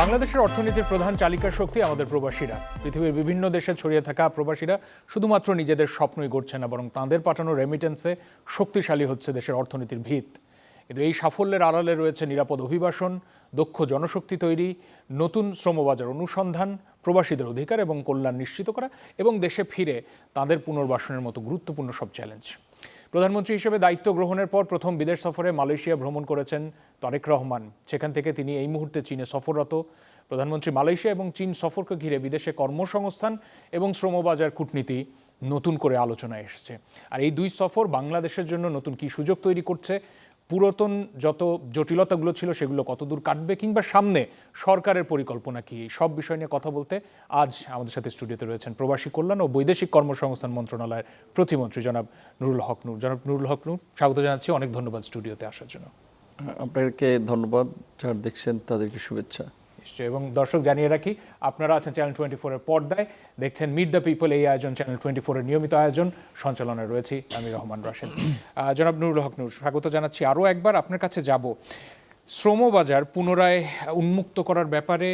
বাংলাদেশের অর্থনীতির প্রধান চালিকা শক্তি আমাদের প্রবাসীরা। পৃথিবীর বিভিন্ন দেশে ছড়িয়ে থাকা প্রবাসীরা শুধুমাত্র নিজেদের স্বপ্নই গড়ছে না, বরং তাঁদের পাঠানো রেমিটেন্সে শক্তিশালী হচ্ছে দেশের অর্থনীতির ভিত। কিন্তু এই সাফল্যের আড়ালে রয়েছে নিরাপদ অভিবাসন, দক্ষ জনশক্তি তৈরি, নতুন শ্রমবাজার অনুসন্ধান, প্রবাসীদের অধিকার এবং কল্যাণ নিশ্চিত করা এবং দেশে ফিরে তাঁদের পুনর্বাসনের মতো গুরুত্বপূর্ণ সব চ্যালেঞ্জ। প্রধানমন্ত্রী হিসেবে দায়িত্ব গ্রহণের পর প্রথম বিদেশ সফরে মালয়েশিয়া ভ্রমণ করেছেন তারেক রহমান। সেখান থেকে তিনি এই মুহূর্তে চীনে সফররত। প্রধানমন্ত্রী মালয়েশিয়া এবং চীন সফরকে ঘিরে বিদেশে কর্মসংস্থান এবং শ্রমবাজার কূটনীতি নতুন করে আলোচনায় এসেছে। আর এই দুই সফর বাংলাদেশের জন্য নতুন কী সুযোগ তৈরি করছে, পুরাতন যত জটিলতাগুলো ছিল সেগুলো কতদূর কাটবে, কিংবা সামনে সরকারের পরিকল্পনা কী, এই সব বিষয় নিয়ে কথা বলতে আজ আমাদের সাথে স্টুডিওতে রয়েছেন প্রবাসী কল্যাণ ও বৈদেশিক কর্মসংস্থান মন্ত্রণালয়ের প্রতিমন্ত্রী জনাব নুরুল হক নূর। জনাব নুরুল হক নূর, স্বাগত জানাচ্ছি, অনেক ধন্যবাদ স্টুডিওতে আসার জন্য। আপনাকে ধন্যবাদ, যারা দেখছেন তাদেরকে শুভেচ্ছা। নিশ্চয়ই, এবং দর্শক জানিয়ে রাখি, আপনারা আছেন চ্যানেল 24-এর পর্দায়, দেখছেন মিট দ্য পিপল। এই আয়োজন চ্যানেল 24-এর নিয়মিত আয়োজন, সঞ্চালনায় রয়েছি আমি রহমান রাশেদ। জনাব নুরুল হক নূর, স্বাগত জানাচ্ছি। আরও একবার আপনার কাছে যাব। শ্রমবাজার পুনরায় উন্মুক্ত করার ব্যাপারে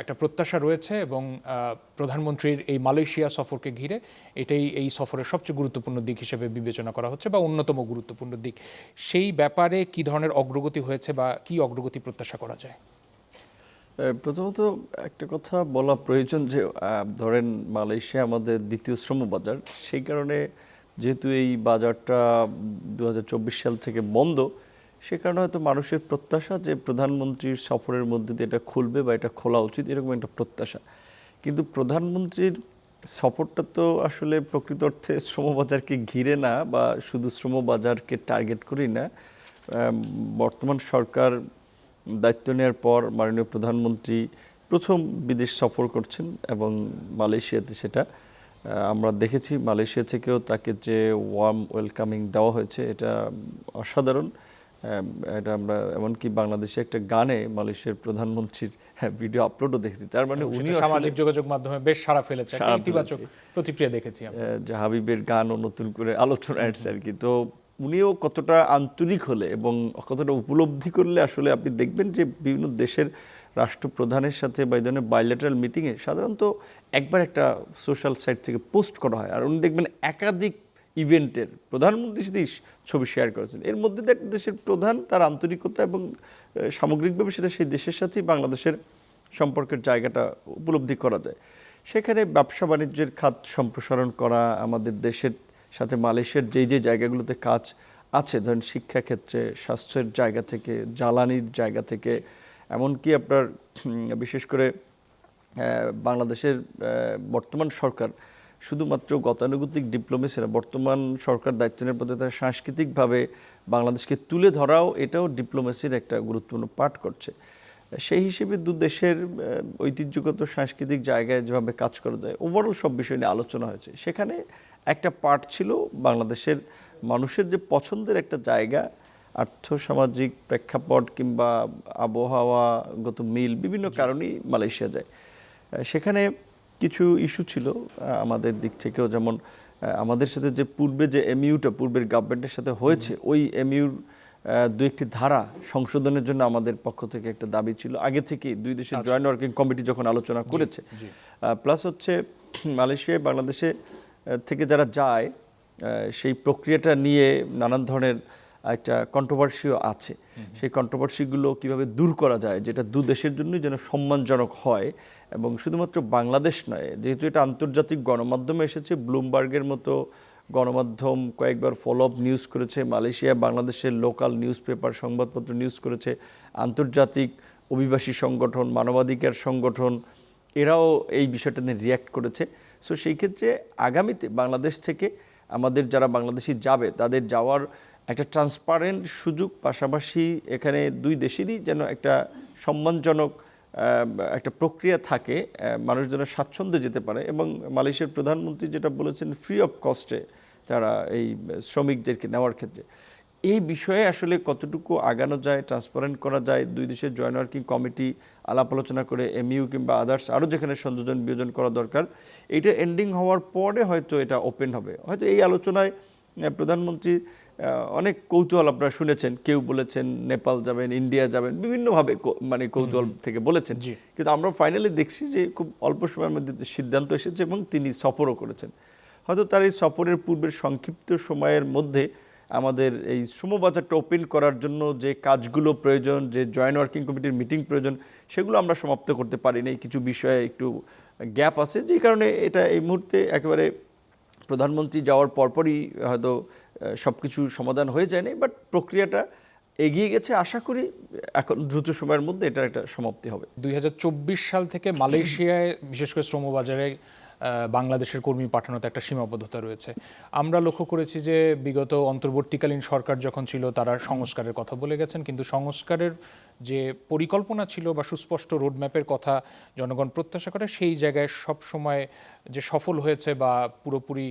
একটা প্রত্যাশা রয়েছে এবং প্রধানমন্ত্রীর এই মালয়েশিয়া সফরকে ঘিরে এটাই এই সফরের সবচেয়ে গুরুত্বপূর্ণ দিক হিসেবে বিবেচনা করা হচ্ছে, বা অন্যতম গুরুত্বপূর্ণ দিক। সেই ব্যাপারে কি ধরনের অগ্রগতি হয়েছে বা কি অগ্রগতি প্রত্যাশা করা যায়? প্রথমত একটা কথা বলা প্রয়োজন যে ধরেন মালয়েশিয়া আমাদের দ্বিতীয় শ্রমবাজার, সেই কারণে যেহেতু এই বাজারটা 2024 সাল থেকে বন্ধ, সে কারণে হয়তো মানুষের প্রত্যাশা যে প্রধানমন্ত্রীর সফরের মধ্যে দিয়ে এটা খুলবে বা এটা খোলা উচিত, এরকম একটা প্রত্যাশা। কিন্তু প্রধানমন্ত্রীর সফরটা তো আসলে প্রকৃত অর্থে শ্রমবাজারকে ঘিরে না বা শুধু শ্রমবাজারকে টার্গেট করেই না। বর্তমান সরকার দায়িত্ব নেওয়ার পর মাননীয় প্রধানমন্ত্রী প্রথম বিদেশ সফর করছেন এবং মালয়েশিয়াতে সেটা আমরা দেখেছি। মালয়েশিয়া থেকেও তাকে যে ওয়ার্ম ওয়েলকামিং দেওয়া হয়েছে এটা অসাধারণ। এটা আমরা এমনকি বাংলাদেশে একটা গানে মালয়েশিয়ার প্রধানমন্ত্রীর ভিডিও আপলোডও দেখেছি। তার মানে উনি সামাজিক যোগাযোগ মাধ্যমে বেশ সাড়া ফেলেছে, ইতিবাচক প্রতিক্রিয়া দেখেছি যে হাবিবের গানও নতুন করে আলোচনা আসছে আর কি। তো উনিও কতটা আন্তরিক হলে এবং কতটা উপলব্ধি করলে আসলে আপনি দেখবেন যে বিভিন্ন দেশের রাষ্ট্রপ্রধানের সাথে বা এই ধরনের বাইলেটারাল মিটিংয়ে সাধারণত একবার একটা সোশ্যাল সাইট থেকে পোস্ট করা হয়, আর উনি দেখবেন একাধিক ইভেন্টের প্রধানমন্ত্রীর সাথে ছবি শেয়ার করেছেন। এর মধ্যে একটা দেশের প্রধান তার আন্তরিকতা এবং সামগ্রিকভাবে সেটা সেই দেশের সাথেই বাংলাদেশের সম্পর্কের জায়গাটা উপলব্ধি করা যায়। সেখানে ব্যবসা বাণিজ্যের খাত সম্প্রসারণ করা, আমাদের দেশের সাথে মালয়েশিয়ার যে জায়গাগুলোতে কাজ আছে, ধরেন শিক্ষাক্ষেত্রে, স্বাস্থ্যের জায়গা থেকে, জ্বালানির জায়গা থেকে, এমনকি আপনার বিশেষ করে বাংলাদেশের বর্তমান সরকার শুধুমাত্র গতানুগতিক ডিপ্লোমেসি না, বর্তমান সরকার দায়িত্ব নেওয়ার পথে তারা সাংস্কৃতিকভাবে বাংলাদেশকে তুলে ধরাও এটাও ডিপ্লোমেসির একটা গুরুত্বপূর্ণ পার্ট করছে। সেই হিসেবে দু দেশের ঐতিহ্যগত সাংস্কৃতিক জায়গায় যেভাবে কাজ করা যায়, ওভারঅল সব বিষয় নিয়ে আলোচনা হয়েছে। সেখানে একটা পার্ট ছিল বাংলাদেশের মানুষের যে পছন্দের একটা জায়গা, আর্থসামাজিক প্রেক্ষাপট কিংবা আবহাওয়াগত মিল, বিভিন্ন কারণেই মালয়েশিয়া যায়। সেখানে কিছু ইস্যু ছিল আমাদের দিক থেকেও, যেমন আমাদের সাথে যে পূর্বে যে এমইউটা পূর্বের গভর্নমেন্টের সাথে হয়েছে, ওই এমইউর দু একটি ধারা সংশোধনের জন্য আমাদের পক্ষ থেকে একটা দাবি ছিল আগে থেকেই, দুই দেশের জয়েন্ট ওয়ার্কিং কমিটি যখন আলোচনা করেছে। প্লাস হচ্ছে মালয়েশিয়ায় বাংলাদেশে থেকে যারা যায় সেই প্রক্রিয়াটা নিয়ে নানান ধরনের একটা কন্ট্রোভার্সিও আছে। সেই কন্ট্রোভার্সিগুলো কিভাবে দূর করা যায়, যেটা দু দেশের জন্যই যেন সম্মানজনক হয়। এবং শুধুমাত্র বাংলাদেশ নয়, যেহেতু এটা আন্তর্জাতিক গণমাধ্যমে এসেছে, ব্লুমবার্গের মতো গণমাধ্যম কয়েকবার ফলো আপ নিউজ করেছে, মালয়েশিয়া বাংলাদেশের লোকাল নিউজ পেপার, সংবাদপত্র নিউজ করেছে, আন্তর্জাতিক অভিবাসী সংগঠন, মানবাধিকার সংগঠন, এরাও এই বিষয়টা নিয়ে রিয়্যাক্ট করেছে। সো সেই ক্ষেত্রে আগামীতে বাংলাদেশ থেকে আমাদের যারা বাংলাদেশি যাবে তাদের যাওয়ার একটা ট্রান্সপারেন্ট সুযোগ, পাশাপাশি এখানে দুই দেশেরই যেন একটা সম্মানজনক একটা প্রক্রিয়া থাকে, মানুষ যেন স্বাচ্ছন্দ্যে যেতে পারে। এবং মালয়েশিয়ার প্রধানমন্ত্রী যেটা বলেছেন, ফ্রি অফ কস্টে তারা এই শ্রমিকদেরকে নেওয়ার ক্ষেত্রে, এই বিষয়ে আসলে কতটুকু আগানো যায়, ট্রান্সপারেন্ট করা যায়, দুই দেশের জয়েন্ট ওয়ার্কিং কমিটি আলাপ আলোচনা করে এমইউ কিংবা আদার্স আরও যেখানে সংযোজন বিয়োজন করা দরকার, এইটা এন্ডিং হওয়ার পরে হয়তো এটা ওপেন হবে। হয়তো এই আলোচনায় প্রধানমন্ত্রী অনেক কৌতূহল আপনারা শুনেছেন, কেউ বলেছেন নেপাল যাবেন, ইন্ডিয়া যাবেন, বিভিন্নভাবে মানে কৌতূহল থেকে বলেছেন। কিন্তু আমরা ফাইনালি দেখছি যে খুব অল্প সময়ের মধ্যে সিদ্ধান্ত এসেছে এবং তিনি সফরও করেছেন। হয়তো তার এই সফরের পূর্বের সংক্ষিপ্ত সময়ের মধ্যে আমাদের এই শ্রমবাজারটা ওপেন করার জন্য যে কাজগুলো প্রয়োজন, যে জয়েন্ট ওয়ার্কিং কমিটির মিটিং প্রয়োজন, সেগুলো আমরা সমাপ্ত করতে পারিনি। কিছু বিষয়ে একটু গ্যাপ আছে, যে কারণে এটা এই মুহূর্তে একেবারে প্রধানমন্ত্রী যাওয়ার পরপরই হয়তো সব কিছু সমাধান হয়ে যায়নি, বাট প্রক্রিয়াটা এগিয়ে গেছে। আশা করি এখন দ্রুত সময়ের মধ্যে এটার একটা সমাপ্তি হবে। 2024 সাল থেকে মালয়েশিয়ায় বিশেষ করে শ্রমবাজারে বাংলাদেশের কর্মী পাঠানোতে একটা সীমাবদ্ধতা রয়েছে। আমরা লক্ষ্য করেছি যে বিগত অন্তর্বর্তীকালীন সরকার যখন ছিল তারা সংস্কারের কথা বলে গেছেন, কিন্তু সংস্কারের যে পরিকল্পনা ছিল বা সুস্পষ্ট রোডম্যাপের কথা জনগণ প্রত্যাশা করে, সেই জায়গায় সব সময় যে সফল হয়েছে বা পুরোপুরি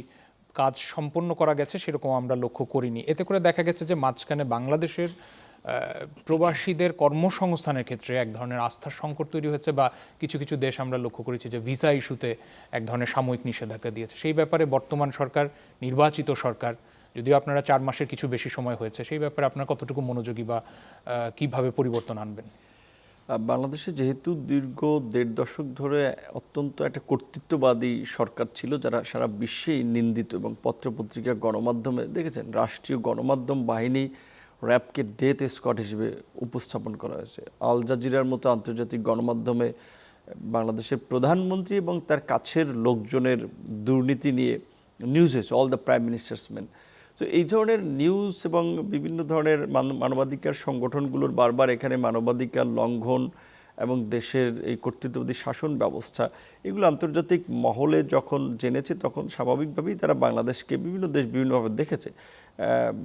কাজ সম্পন্ন করা গেছে সেরকম আমরা লক্ষ্য করিনি। এতে করে দেখা গেছে যে মাঝখানে বাংলাদেশের প্রবাসীদের কর্মসংস্থানের ক্ষেত্রে এক ধরনের আস্থার সংকট তৈরি হচ্ছে, বা কিছু কিছু দেশ আমরা লক্ষ্য করেছি যে ভিসা ইস্যুতে এক ধরনের সাময়িক নিষেধাজ্ঞা দিয়েছে। সেই ব্যাপারে বর্তমান সরকার, নির্বাচিত সরকার, যদিও আপনারা 4 মাসের কিছু বেশি সময় হয়েছে, সেই ব্যাপারে আপনার কতটুকু মনোযোগী বা কিভাবে পরিবর্তন আনবেন? বাংলাদেশে যেহেতু দীর্ঘ 1.5 দশক ধরে অত্যন্ত একটা কর্তৃত্ববাদী সরকার ছিল, যারা সারা বিশ্বেই নিন্দিত, এবং পত্রপত্রিকা গণমাধ্যমে দেখেছেন রাষ্ট্রীয় গণমাধ্যম বাহিনী র্যাবকে ডেথ স্কোয়াড হিসেবে উপস্থাপন করা হয়েছে। আল জাজিরার মতো আন্তর্জাতিক গণমাধ্যমে বাংলাদেশের প্রধানমন্ত্রী এবং তার কাছের লোকজনের দুর্নীতি নিয়ে নিউজ হয়েছে, all the prime ministers main. তো এই ধরনের নিউজ এবং বিভিন্ন ধরনের মানবাধিকার সংগঠনগুলোর বারবার এখানে মানবাধিকার লঙ্ঘন এবং দেশের এই কর্তৃত্ববাদী শাসন ব্যবস্থা, এগুলো আন্তর্জাতিক মহলে যখন জেনেছে, তখন স্বাভাবিকভাবেই তারা বাংলাদেশকে বিভিন্ন দেশ বিভিন্নভাবে দেখেছে।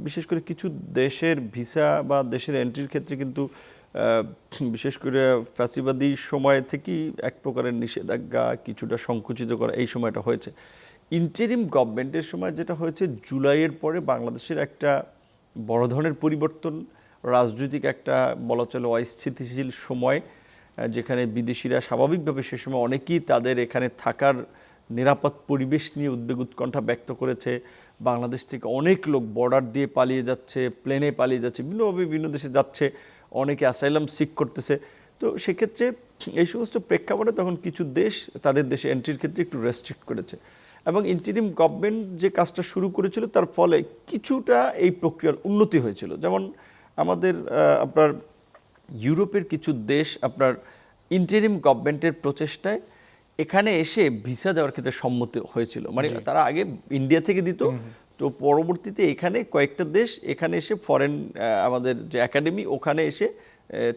বিশেষ করে কিছু দেশের ভিসা বা দেশের এন্ট্রির ক্ষেত্রে কিন্তু বিশেষ করে ফ্যাসিবাদী সময় থেকেই এক প্রকারের নিষেধাজ্ঞা, কিছুটা সংকুচিত করা, এই সময়টা হয়েছে। ইন্টারিম গভর্নমেন্টের সময় যেটা হয়েছে, জুলাইয়ের পরে বাংলাদেশের একটা বড় ধরনের পরিবর্তন, রাজনৈতিক একটা বলা চলে অস্থিতিশীল সময়, যেখানে বিদেশিরা স্বাভাবিকভাবে সে সময় অনেকেই তাদের এখানে থাকার নিরাপদ পরিবেশ নিয়ে উদ্বেগ উৎকণ্ঠা ব্যক্ত করেছে। বাংলাদেশ থেকে অনেক লোক বর্ডার দিয়ে পালিয়ে যাচ্ছে, প্লেনে পালিয়ে যাচ্ছে, বিভিন্নভাবে বিভিন্ন দেশে যাচ্ছে, অনেকে অ্যাসাইলাম সিক করতেছে। তো সেক্ষেত্রে এই সমস্ত প্রেক্ষাপটে তখন কিছু দেশ তাদের দেশে এন্ট্রির ক্ষেত্রে একটু রেস্ট্রিক্ট করেছে, এবং ইন্টারিম গভর্নমেন্ট যে কাজটা শুরু করেছিল তার ফলে কিছুটা এই প্রক্রিয়ার উন্নতি হয়েছিল। যেমন আমাদের আপনার ইউরোপের কিছু দেশ আপনার ইন্টারিম গভর্নমেন্টের প্রচেষ্টায় এখানে এসে ভিসা দেওয়ার ক্ষেত্রে সম্মতি হয়েছিল। মানে তারা আগে ইন্ডিয়া থেকে দিত, তো পরবর্তীতে এখানে কয়েকটা দেশ এখানে এসে ফরেন আমাদের যে একাডেমি, ওখানে এসে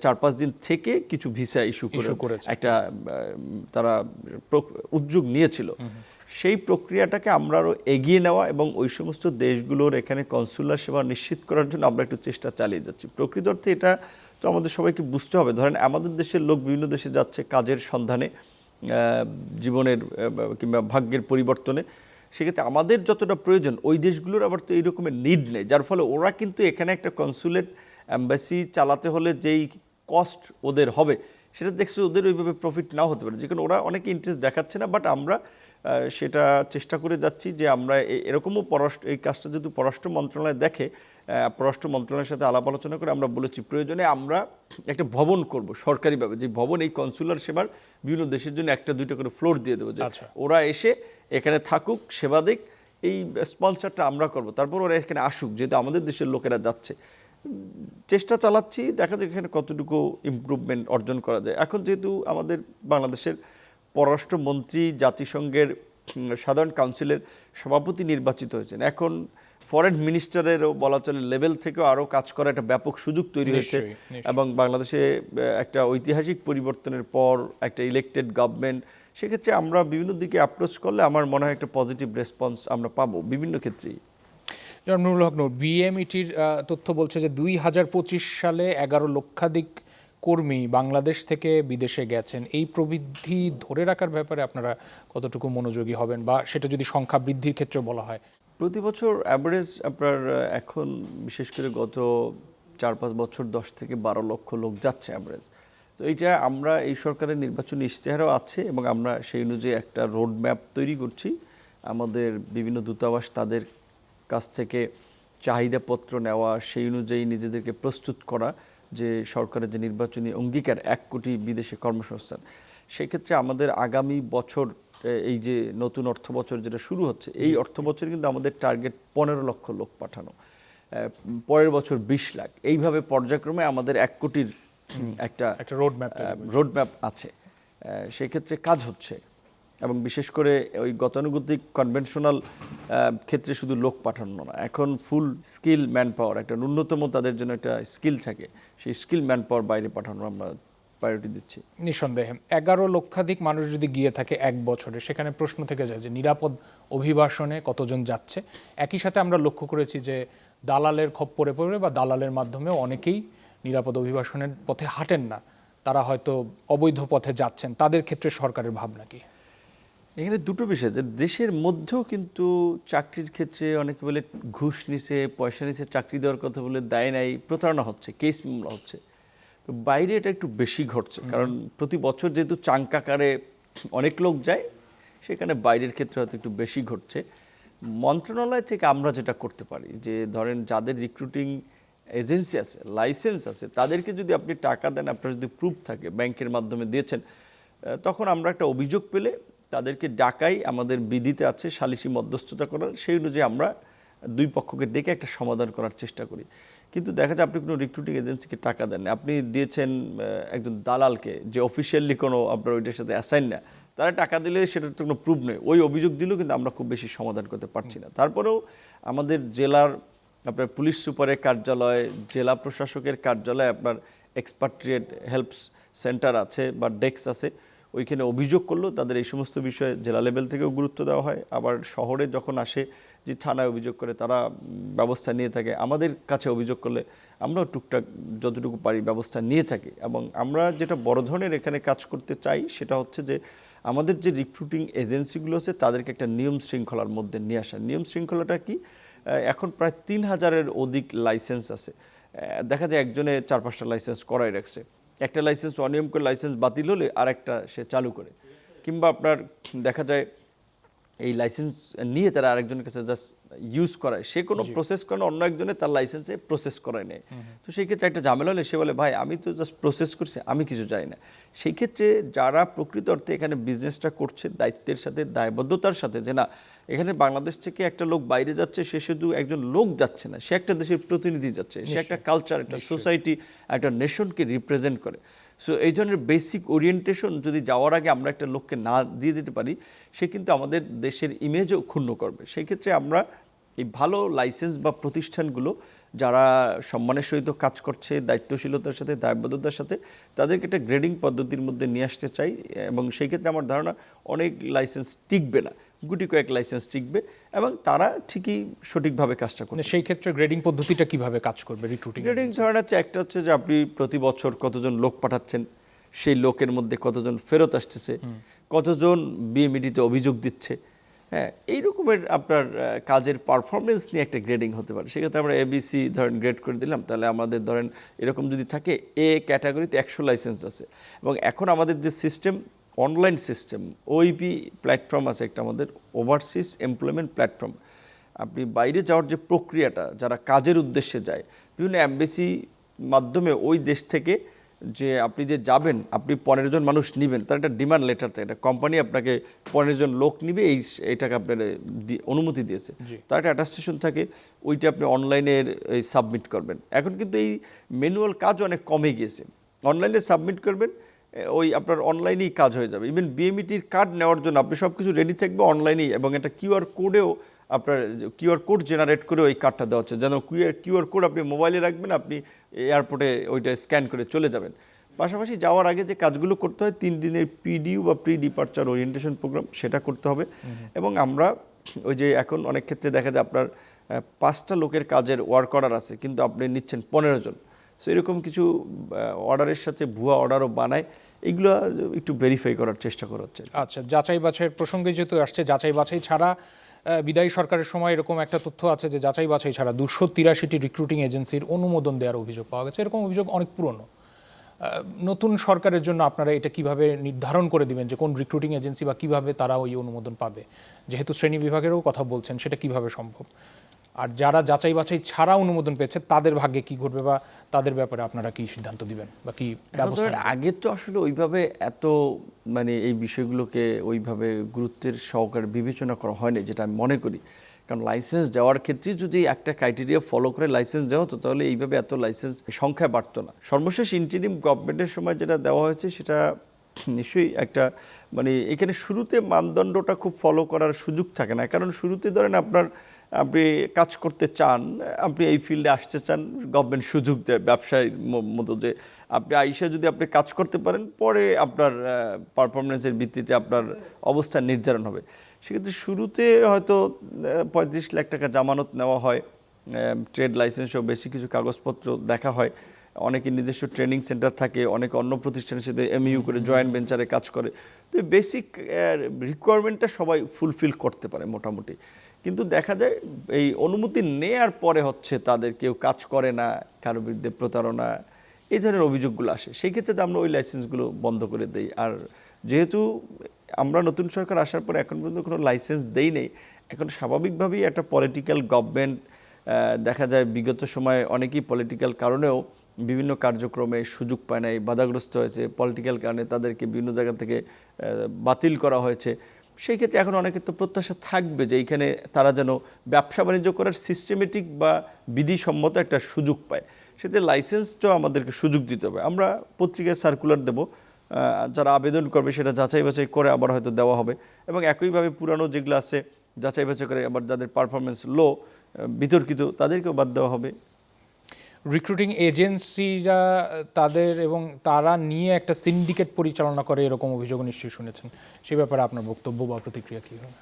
4-5 দিন থেকে কিছু ভিসা ইস্যু করে একটা তারা উদ্যোগ নিয়েছিল। সেই প্রক্রিয়াটাকে আমরা আরও এগিয়ে নেওয়া এবং ওই সমস্ত দেশগুলোর এখানে কনসুলার সেবা নিশ্চিত করার জন্য আমরা একটু চেষ্টা চালিয়ে যাচ্ছি। প্রকৃত অর্থে এটা তো আমাদের সবাইকে বুঝতে হবে। ধরেন আমাদের দেশের লোক বিভিন্ন দেশে যাচ্ছে কাজের সন্ধানে, জীবনের কিংবা ভাগ্যের পরিবর্তনে, সেক্ষেত্রে আমাদের যতটা প্রয়োজন ওই দেশগুলোর আবার তো এই রকমের নিড নেই, যার ফলে ওরা কিন্তু এখানে একটা কনসুলেট অ্যাম্বাসি চালাতে হলে যেই কস্ট ওদের হবে, সেটা দেখছে ওদের ওইভাবে প্রফিট নাও হতে পারে, যে কারণে ওরা অনেকে ইন্টারেস্ট দেখাচ্ছে না। বাট আমরা সেটা চেষ্টা করে যাচ্ছি যে আমরা এরকমও এই কাজটা যদি পররাষ্ট্র মন্ত্রণালয় দেখে, পররাষ্ট্র মন্ত্রণালয়ের সাথে আলাপ আলোচনা করে আমরা বলেছি প্রয়োজনে আমরা একটা ভবন করব সরকারিভাবে, যে ভবন এই কনসুলার সেবার বিভিন্ন দেশের জন্য 1-2টা করে ফ্লোর দিয়ে দেবো, যে ওরা এসে এখানে থাকুক, সেবা দিক, এই স্পন্সরটা আমরা করব, তারপর ওরা এখানে আসুক, যেহেতু আমাদের দেশের লোকেরা যাচ্ছে। চেষ্টা চালাচ্ছি, দেখা যাক এখানে কতটুকু ইমপ্রুভমেন্ট অর্জন করা যায়। এখন যেহেতু আমাদের বাংলাদেশের পররাষ্ট্রমন্ত্রী জাতিসংঘের সাধারণ কাউন্সিলের সভাপতি নির্বাচিত হয়েছেন, এখন ফরেন মিনিস্টারেরও বলা চলে লেভেল থেকেও আরও কাজ করার একটা ব্যাপক সুযোগ তৈরি হয়েছে, এবং বাংলাদেশে একটা ঐতিহাসিক পরিবর্তনের পর একটা ইলেকটেড গভর্নমেন্ট, সেক্ষেত্রে আমরা বিভিন্ন দিকে অ্যাপ্রোচ করলে আমার মনে হয় একটা পজিটিভ রেসপন্স আমরা পাবো বিভিন্ন ক্ষেত্রেই। নুরুল হক নূর, বিএমইটির তথ্য বলছে যে 2025 সালে 11 লক্ষাধিক কর্মী বাংলাদেশ থেকে বিদেশে গেছেন। এই প্রবৃদ্ধি ধরে রাখার ব্যাপারে আপনারা কতটুকু মনোযোগী হবেন, বা সেটা যদি সংখ্যা বৃদ্ধির ক্ষেত্রে বলা হয়? প্রতি বছর অ্যাভারেজ আপনার এখন বিশেষ করে গত 4-5 বছর 10 থেকে 12 লক্ষ লোক যাচ্ছে অ্যাভারেজ। তো এইটা আমরা এই সরকারের নির্বাচনী ইশতেহারও আছে, এবং আমরা সেই অনুযায়ী একটা রোড ম্যাপ তৈরি করছি। আমাদের বিভিন্ন দূতাবাস তাদের কাছ থেকে চাহিদাপত্র নেওয়া, সেই অনুযায়ী নিজেদেরকে প্রস্তুত করা, যে সরকারের যে নির্বাচনী অঙ্গীকার 1 কোটি বিদেশে কর্মসংস্থান, সেক্ষেত্রে আমাদের আগামী বছর এই যে নতুন অর্থ বছর যেটা শুরু হচ্ছে, এই অর্থ বছর কিন্তু আমাদের টার্গেট 15 লক্ষ লোক পাঠানো, পরের বছর 20 লাখ, এইভাবে পর্যায়ক্রমে আমাদের 1 কোটির একটা রোডম্যাপ আছে। সেক্ষেত্রে কাজ হচ্ছে, এবং বিশেষ করে ওই গতানুগতিক কনভেনশনাল ক্ষেত্রে শুধু লোক পাঠানো না, এখন ফুল স্কিল ম্যান পাওয়ার, একটা ন্যূনতম তাদের জন্য একটা স্কিল থাকে, সেই স্কিল ম্যান পাওয়ার বাইরে পাঠানো আমরা প্রায়োরিটি দিচ্ছি। নিঃসন্দেহে 11 লক্ষাধিক মানুষ যদি গিয়ে থাকে 1 বছরে, সেখানে প্রশ্ন থেকে যায় যে নিরাপদ অভিবাসনে কতজন যাচ্ছে। একই সাথে আমরা লক্ষ্য করেছি যে দালালের খপ্পরে পড়ে বা দালালের মাধ্যমেও অনেকেই নিরাপদ অভিবাসনের পথে হাঁটেন না, তারা হয়তো অবৈধ পথে যাচ্ছেন, তাদের ক্ষেত্রে সরকারের ভাবনা কি? এখানে দুটো বিষয়, যে দেশের মধ্যেও কিন্তু চাকরির ক্ষেত্রে অনেকে বলে ঘুষ নিছে, পয়সা নিছে, চাকরি দেওয়ার কথা বলে দেয় নাই, প্রতারণা হচ্ছে, কেস মামলা হচ্ছে। তো বাইরে এটা একটু বেশি ঘটছে, কারণ প্রতি বছর যেহেতু চাঙ্কাকারে অনেক লোক যায়, সেখানে বাইরের ক্ষেত্রে হয়তো একটু বেশি ঘটছে। মন্ত্রণালয় থেকে আমরা যেটা করতে পারি, যে ধরেন যাদের রিক্রুটিং এজেন্সি আছে, লাইসেন্স আছে, তাদেরকে যদি আপনি টাকা দেন, আপনার যদি প্রুফ থাকে ব্যাংকের মাধ্যমে দিয়েছেন, তখন আমরা একটা অভিযোগ পেলে তাদেরকে ডাকাই, আমাদের বিধিতে আছে সালিসি মধ্যস্থতা করার, সেই অনুযায়ী আমরা 2 পক্ষকে ডেকে একটা সমাধান করার চেষ্টা করি। কিন্তু দেখা যায় আপনি কোনো রিক্রুটিং এজেন্সিকে টাকা দেন, আপনি দিয়েছেন একজন দালালকে, যে অফিসিয়ালি কোনো আপনার ওইটার সাথে অ্যাসাইন না, তারা টাকা দিলে সেটার তো কোনো প্রুফ নেই, ওই অভিযোগ দিলেও কিন্তু আমরা খুব বেশি সমাধান করতে পারছি না। তারপরেও আমাদের জেলার আপনার পুলিশ সুপারের কার্যালয়, জেলা প্রশাসকের কার্যালয়, আপনার এক্সপাট্রিয়েট হেল্প সেন্টার আছে বা ডেস্ক আছে, ওইখানে অভিযোগ করলেও তাদের এই সমস্ত বিষয়ে জেলা লেভেল থেকেও গুরুত্ব দেওয়া হয়। আবার শহরে যখন আসে, যে থানায় অভিযোগ করে, তারা ব্যবস্থা নিয়ে থাকে। আমাদের কাছে অভিযোগ করলে আমরাও টুকটাক যতটুকু পারি ব্যবস্থা নিয়ে থাকি। এবং আমরা যেটা বড় ধরনের এখানে কাজ করতে চাই, সেটা হচ্ছে যে আমাদের যে রিক্রুটিং এজেন্সিগুলো আছে, তাদেরকে একটা নিয়ম শৃঙ্খলার মধ্যে নিয়ে আসা। নিয়ম শৃঙ্খলাটা কি? এখন প্রায় 3000-এর অধিক লাইসেন্স আছে। দেখা যায় একজনে 4-5টা লাইসেন্স করাই রাখছে, একটা লাইসেন্স অনিয়ম করে লাইসেন্স বাতিল হলে আরেকটা সে চালু করে, কিংবা আপনার দেখা যায় এই লাইসেন্স নিয়ে তারা আরেকজনের কাছে জাস্ট ইউজ করায়, সে কোনো প্রসেস করে না, অন্য একজনে তার লাইসেন্সে প্রসেস করায় নেয়। তো সেই ক্ষেত্রে একটা ঝামেলা হলে সে বলে, ভাই আমি তো জাস্ট প্রসেস করছি, আমি কিছু জানি না। সেই ক্ষেত্রে যারা প্রকৃত অর্থে এখানে বিজনেসটা করছে দায়িত্বের সাথে, দায়বদ্ধতার সাথে, যে না এখানে বাংলাদেশ থেকে একটা লোক বাইরে যাচ্ছে, সে শুধু একজন লোক যাচ্ছে না, সে একটা দেশের প্রতিনিধি যাচ্ছে, সে একটা কালচার, একটা সোসাইটি, একটা নেশনকে রিপ্রেজেন্ট করে। সো এই ধরনের বেসিক ওরিয়েন্টেশন যদি যাওয়ার আগে আমরা একটা লোককে না দিয়ে দিতে পারি, সে কিন্তু আমাদের দেশের ইমেজও ক্ষুণ্ণ করবে। সেই ক্ষেত্রে আমরা এই ভালো লাইসেন্স বা প্রতিষ্ঠানগুলো যারা সম্মানের সহিত কাজ করছে, দায়িত্বশীলতার সাথে, দায়বদ্ধতার সাথে, তাদেরকে একটা গ্রেডিং পদ্ধতির মধ্যে নিয়ে আসতে চাই। এবং সেই ক্ষেত্রে আমার ধারণা অনেক লাইসেন্স টিকবে না, গুটি কয়েক লাইসেন্স টিকবে, এবং তারা ঠিকই সঠিকভাবে কাজটা করবে। সেই ক্ষেত্রে গ্রেডিং পদ্ধতিটা কিভাবে কাজ করবে? রিক্রুটিং গ্রেডিং ধরেন হচ্ছে, একটা হচ্ছে যে আপনি প্রতি বছর কতজন লোক পাঠাচ্ছেন, সেই লোকের মধ্যে কতজন ফেরত আসতেছে, কতজন বিএমইডিতে অভিযোগ দিচ্ছে, হ্যাঁ, এই রকমের আপনার কাজের পারফরমেন্স নিয়ে একটা গ্রেডিং হতে পারে। সেক্ষেত্রে আমরা এবিসি ধরেন গ্রেড করে দিলাম, তাহলে আমাদের ধরেন এরকম যদি থাকে, এ ক্যাটাগরিতে 100 লাইসেন্স আছে। এবং এখন আমাদের যে সিস্টেম, অনলাইন সিস্টেম, ওইপি প্ল্যাটফর্ম আছে একটা আমাদের, ওভারসিজ এমপ্লয়মেন্ট প্ল্যাটফর্ম। আপনি বাইরে যাওয়ার যে প্রক্রিয়াটা, যারা কাজের উদ্দেশ্যে যায়, বিভিন্ন এমবেসি মাধ্যমে ওই দেশ থেকে যে আপনি যে যাবেন, আপনি 15 জন মানুষ নেবেন, তার একটা ডিমান্ড লেটার থাকে, একটা কোম্পানি আপনাকে 15 জন লোক নিবে, এইটাকে আপনার অনুমতি দিয়েছে, তার একটা অ্যাটাস্টেশন থাকে, ওইটা আপনি অনলাইনে সাবমিট করবেন। এখন কিন্তু এই ম্যানুয়াল কাজ অনেক কমে গিয়েছে, অনলাইনে সাবমিট করবেন, ওই আপনার অনলাইনেই কাজ হয়ে যাবে। ইভেন বিএমইটির কার্ড নেওয়ার জন্য আপনি সব কিছু রেডি থাকবে অনলাইনেই, এবং একটা কিউআর কোডেও আপনার কিউআর কোড জেনারেট করে ওই কার্ডটা দেওয়া হচ্ছে, যেন কিউআর কোড আপনি মোবাইলে রাখবেন, আপনি এয়ারপোর্টে ওইটা স্ক্যান করে চলে যাবেন। পাশাপাশি যাওয়ার আগে যে কাজগুলো করতে হয়, 3 দিনের পিডিইউ বা প্রি ডিপার্চার ওরিয়েন্টেশন প্রোগ্রাম, সেটা করতে হবে। এবং আমরা ওই যে এখন অনেক ক্ষেত্রে দেখা যায় আপনার 5টা লোকের কাজের ওয়ার্ক অর্ডার আছে, কিন্তু আপনি নিচ্ছেন 15 জন। সো এরকম কিছু অর্ডারের সাথে ভুয়া অর্ডারও বানায়, এগুলো একটু ভেরিফাই করার চেষ্টা করা হচ্ছে। আচ্ছা, যাচাই বাছাইয়ের প্রসঙ্গে যেহেতু আসছে, যাচাই বাছাই ছাড়া বিদায়ী সরকারের সময় এরকম একটা তথ্য আছে যে যাচাই বাছাই ছাড়া 283টি রিক্রুটিং এজেন্সির অনুমোদন দেওয়ার অভিযোগ পাওয়া গেছে। এরকম অভিযোগ অনেক পুরনো। নতুন সরকারের জন্য আপনারা এটা কিভাবে নির্ধারণ করে দিবেন যে কোন রিক্রুটিং এজেন্সি বা কিভাবে তারা ওই অনুমোদন পাবে? যেহেতু শ্রেণী বিভাগেরও কথা বলছেন, সেটা কিভাবে সম্ভব? আর যারা যাচাই বাছাই ছাড়া অনুমোদন পেয়েছে তাদের ভাগ্যে কি ঘটবে বা তাদের ব্যাপারে আপনারা কি সিদ্ধান্ত দিবেন বা কি ব্যবস্থা নেবেন? আগে তো আসলে ওইভাবে এত মানে এই বিষয়গুলোকে ওইভাবে গুরুত্বের সহকারে বিবেচনা করা হয়নি, যেটা আমি মনে করি। কারণ লাইসেন্স দেওয়ার ক্ষেত্রে যদি একটা ক্রাইটেরিয়া ফলো করে লাইসেন্স দেওয়া হতো, তাহলে এইভাবে এত লাইসেন্স সংখ্যা বাড়তো না। সর্বশেষ ইন্টারিম গভর্নমেন্টের সময় যেটা দেওয়া হয়েছে সেটা নিশ্চয়ই একটা মানে এখানে শুরুতে মানদণ্ডটা খুব ফলো করার সুযোগ থাকে না। কারণ শুরুতে ধরেন আপনি কাজ করতে চান, আপনি এই ফিল্ডে আসতে চান, গভর্নমেন্ট সুযোগ দেয় ব্যবসায়ীর মতো যে আপনি আইসা যদি আপনি কাজ করতে পারেন, পরে আপনার পারফরমেন্সের ভিত্তিতে আপনার অবস্থান নির্ধারণ হবে। সেক্ষেত্রে শুরুতে হয়তো 35 লাখ টাকা জামানত নেওয়া হয়, ট্রেড লাইসেন্স সহ বেশি কিছু কাগজপত্র দেখা হয়, অনেকে নিজস্ব ট্রেনিং সেন্টার থাকে, অনেকে অন্য প্রতিষ্ঠানের সাথে এমইউ করে জয়েন্ট ভেঞ্চারে কাজ করে। তো বেসিক রিকোয়ারমেন্টটা সবাই ফুলফিল করতে পারে মোটামুটি। কিন্তু দেখা যায় এই অনুমতি নেয়ার পরে হচ্ছে তাদের কেউ কাজ করে না, কারো বিরুদ্ধে প্রতারণা, এই ধরনের অভিযোগগুলো আসে। সেই ক্ষেত্রে তো আমরা ওই লাইসেন্সগুলো বন্ধ করে দিই। আর যেহেতু আমরা নতুন সরকার আসার পরে এখন পর্যন্ত কোনো লাইসেন্স দেই নেই, এখন স্বাভাবিকভাবেই একটা পলিটিক্যাল গভর্নমেন্ট, দেখা যায় বিগত সময়ে অনেকেই পলিটিক্যাল কারণেও বিভিন্ন কার্যক্রমে সুযোগ পায় নাই, বাধাগ্রস্ত হয়েছে, পলিটিক্যাল কারণে তাদেরকে বিভিন্ন জায়গা থেকে বাতিল করা হয়েছে। সেই ক্ষেত্রে এখন অনেকের তো প্রত্যাশা থাকবে যে এইখানে তারা যেন ব্যবসা বাণিজ্য করার সিস্টেমেটিক বা বিধিসম্মত একটা সুযোগ পায়। সেটা লাইসেন্সটাও আমাদেরকে সুযোগ দিতে হবে। আমরা পত্রিকায় সার্কুলার দেব, যারা আবেদন করবে সেটা যাচাই বাছাই করে আবার হয়তো দেওয়া হবে। এবং একইভাবে পুরানো যেগুলো আছে যাচাই বাছাই করে আবার যাদের পারফরমেন্স লো, বিতর্কিত, তাদেরকেও বাদ দেওয়া হবে। রিক্রুটিং এজেন্সিরা তাদের এবং তারা নিয়ে একটা সিন্ডিকেট পরিচালনা করে এরকম অভিযোগ নিশ্চয়ই শুনেছেন, সে ব্যাপারে আপনার বক্তব্য বা প্রতিক্রিয়া কী হবে?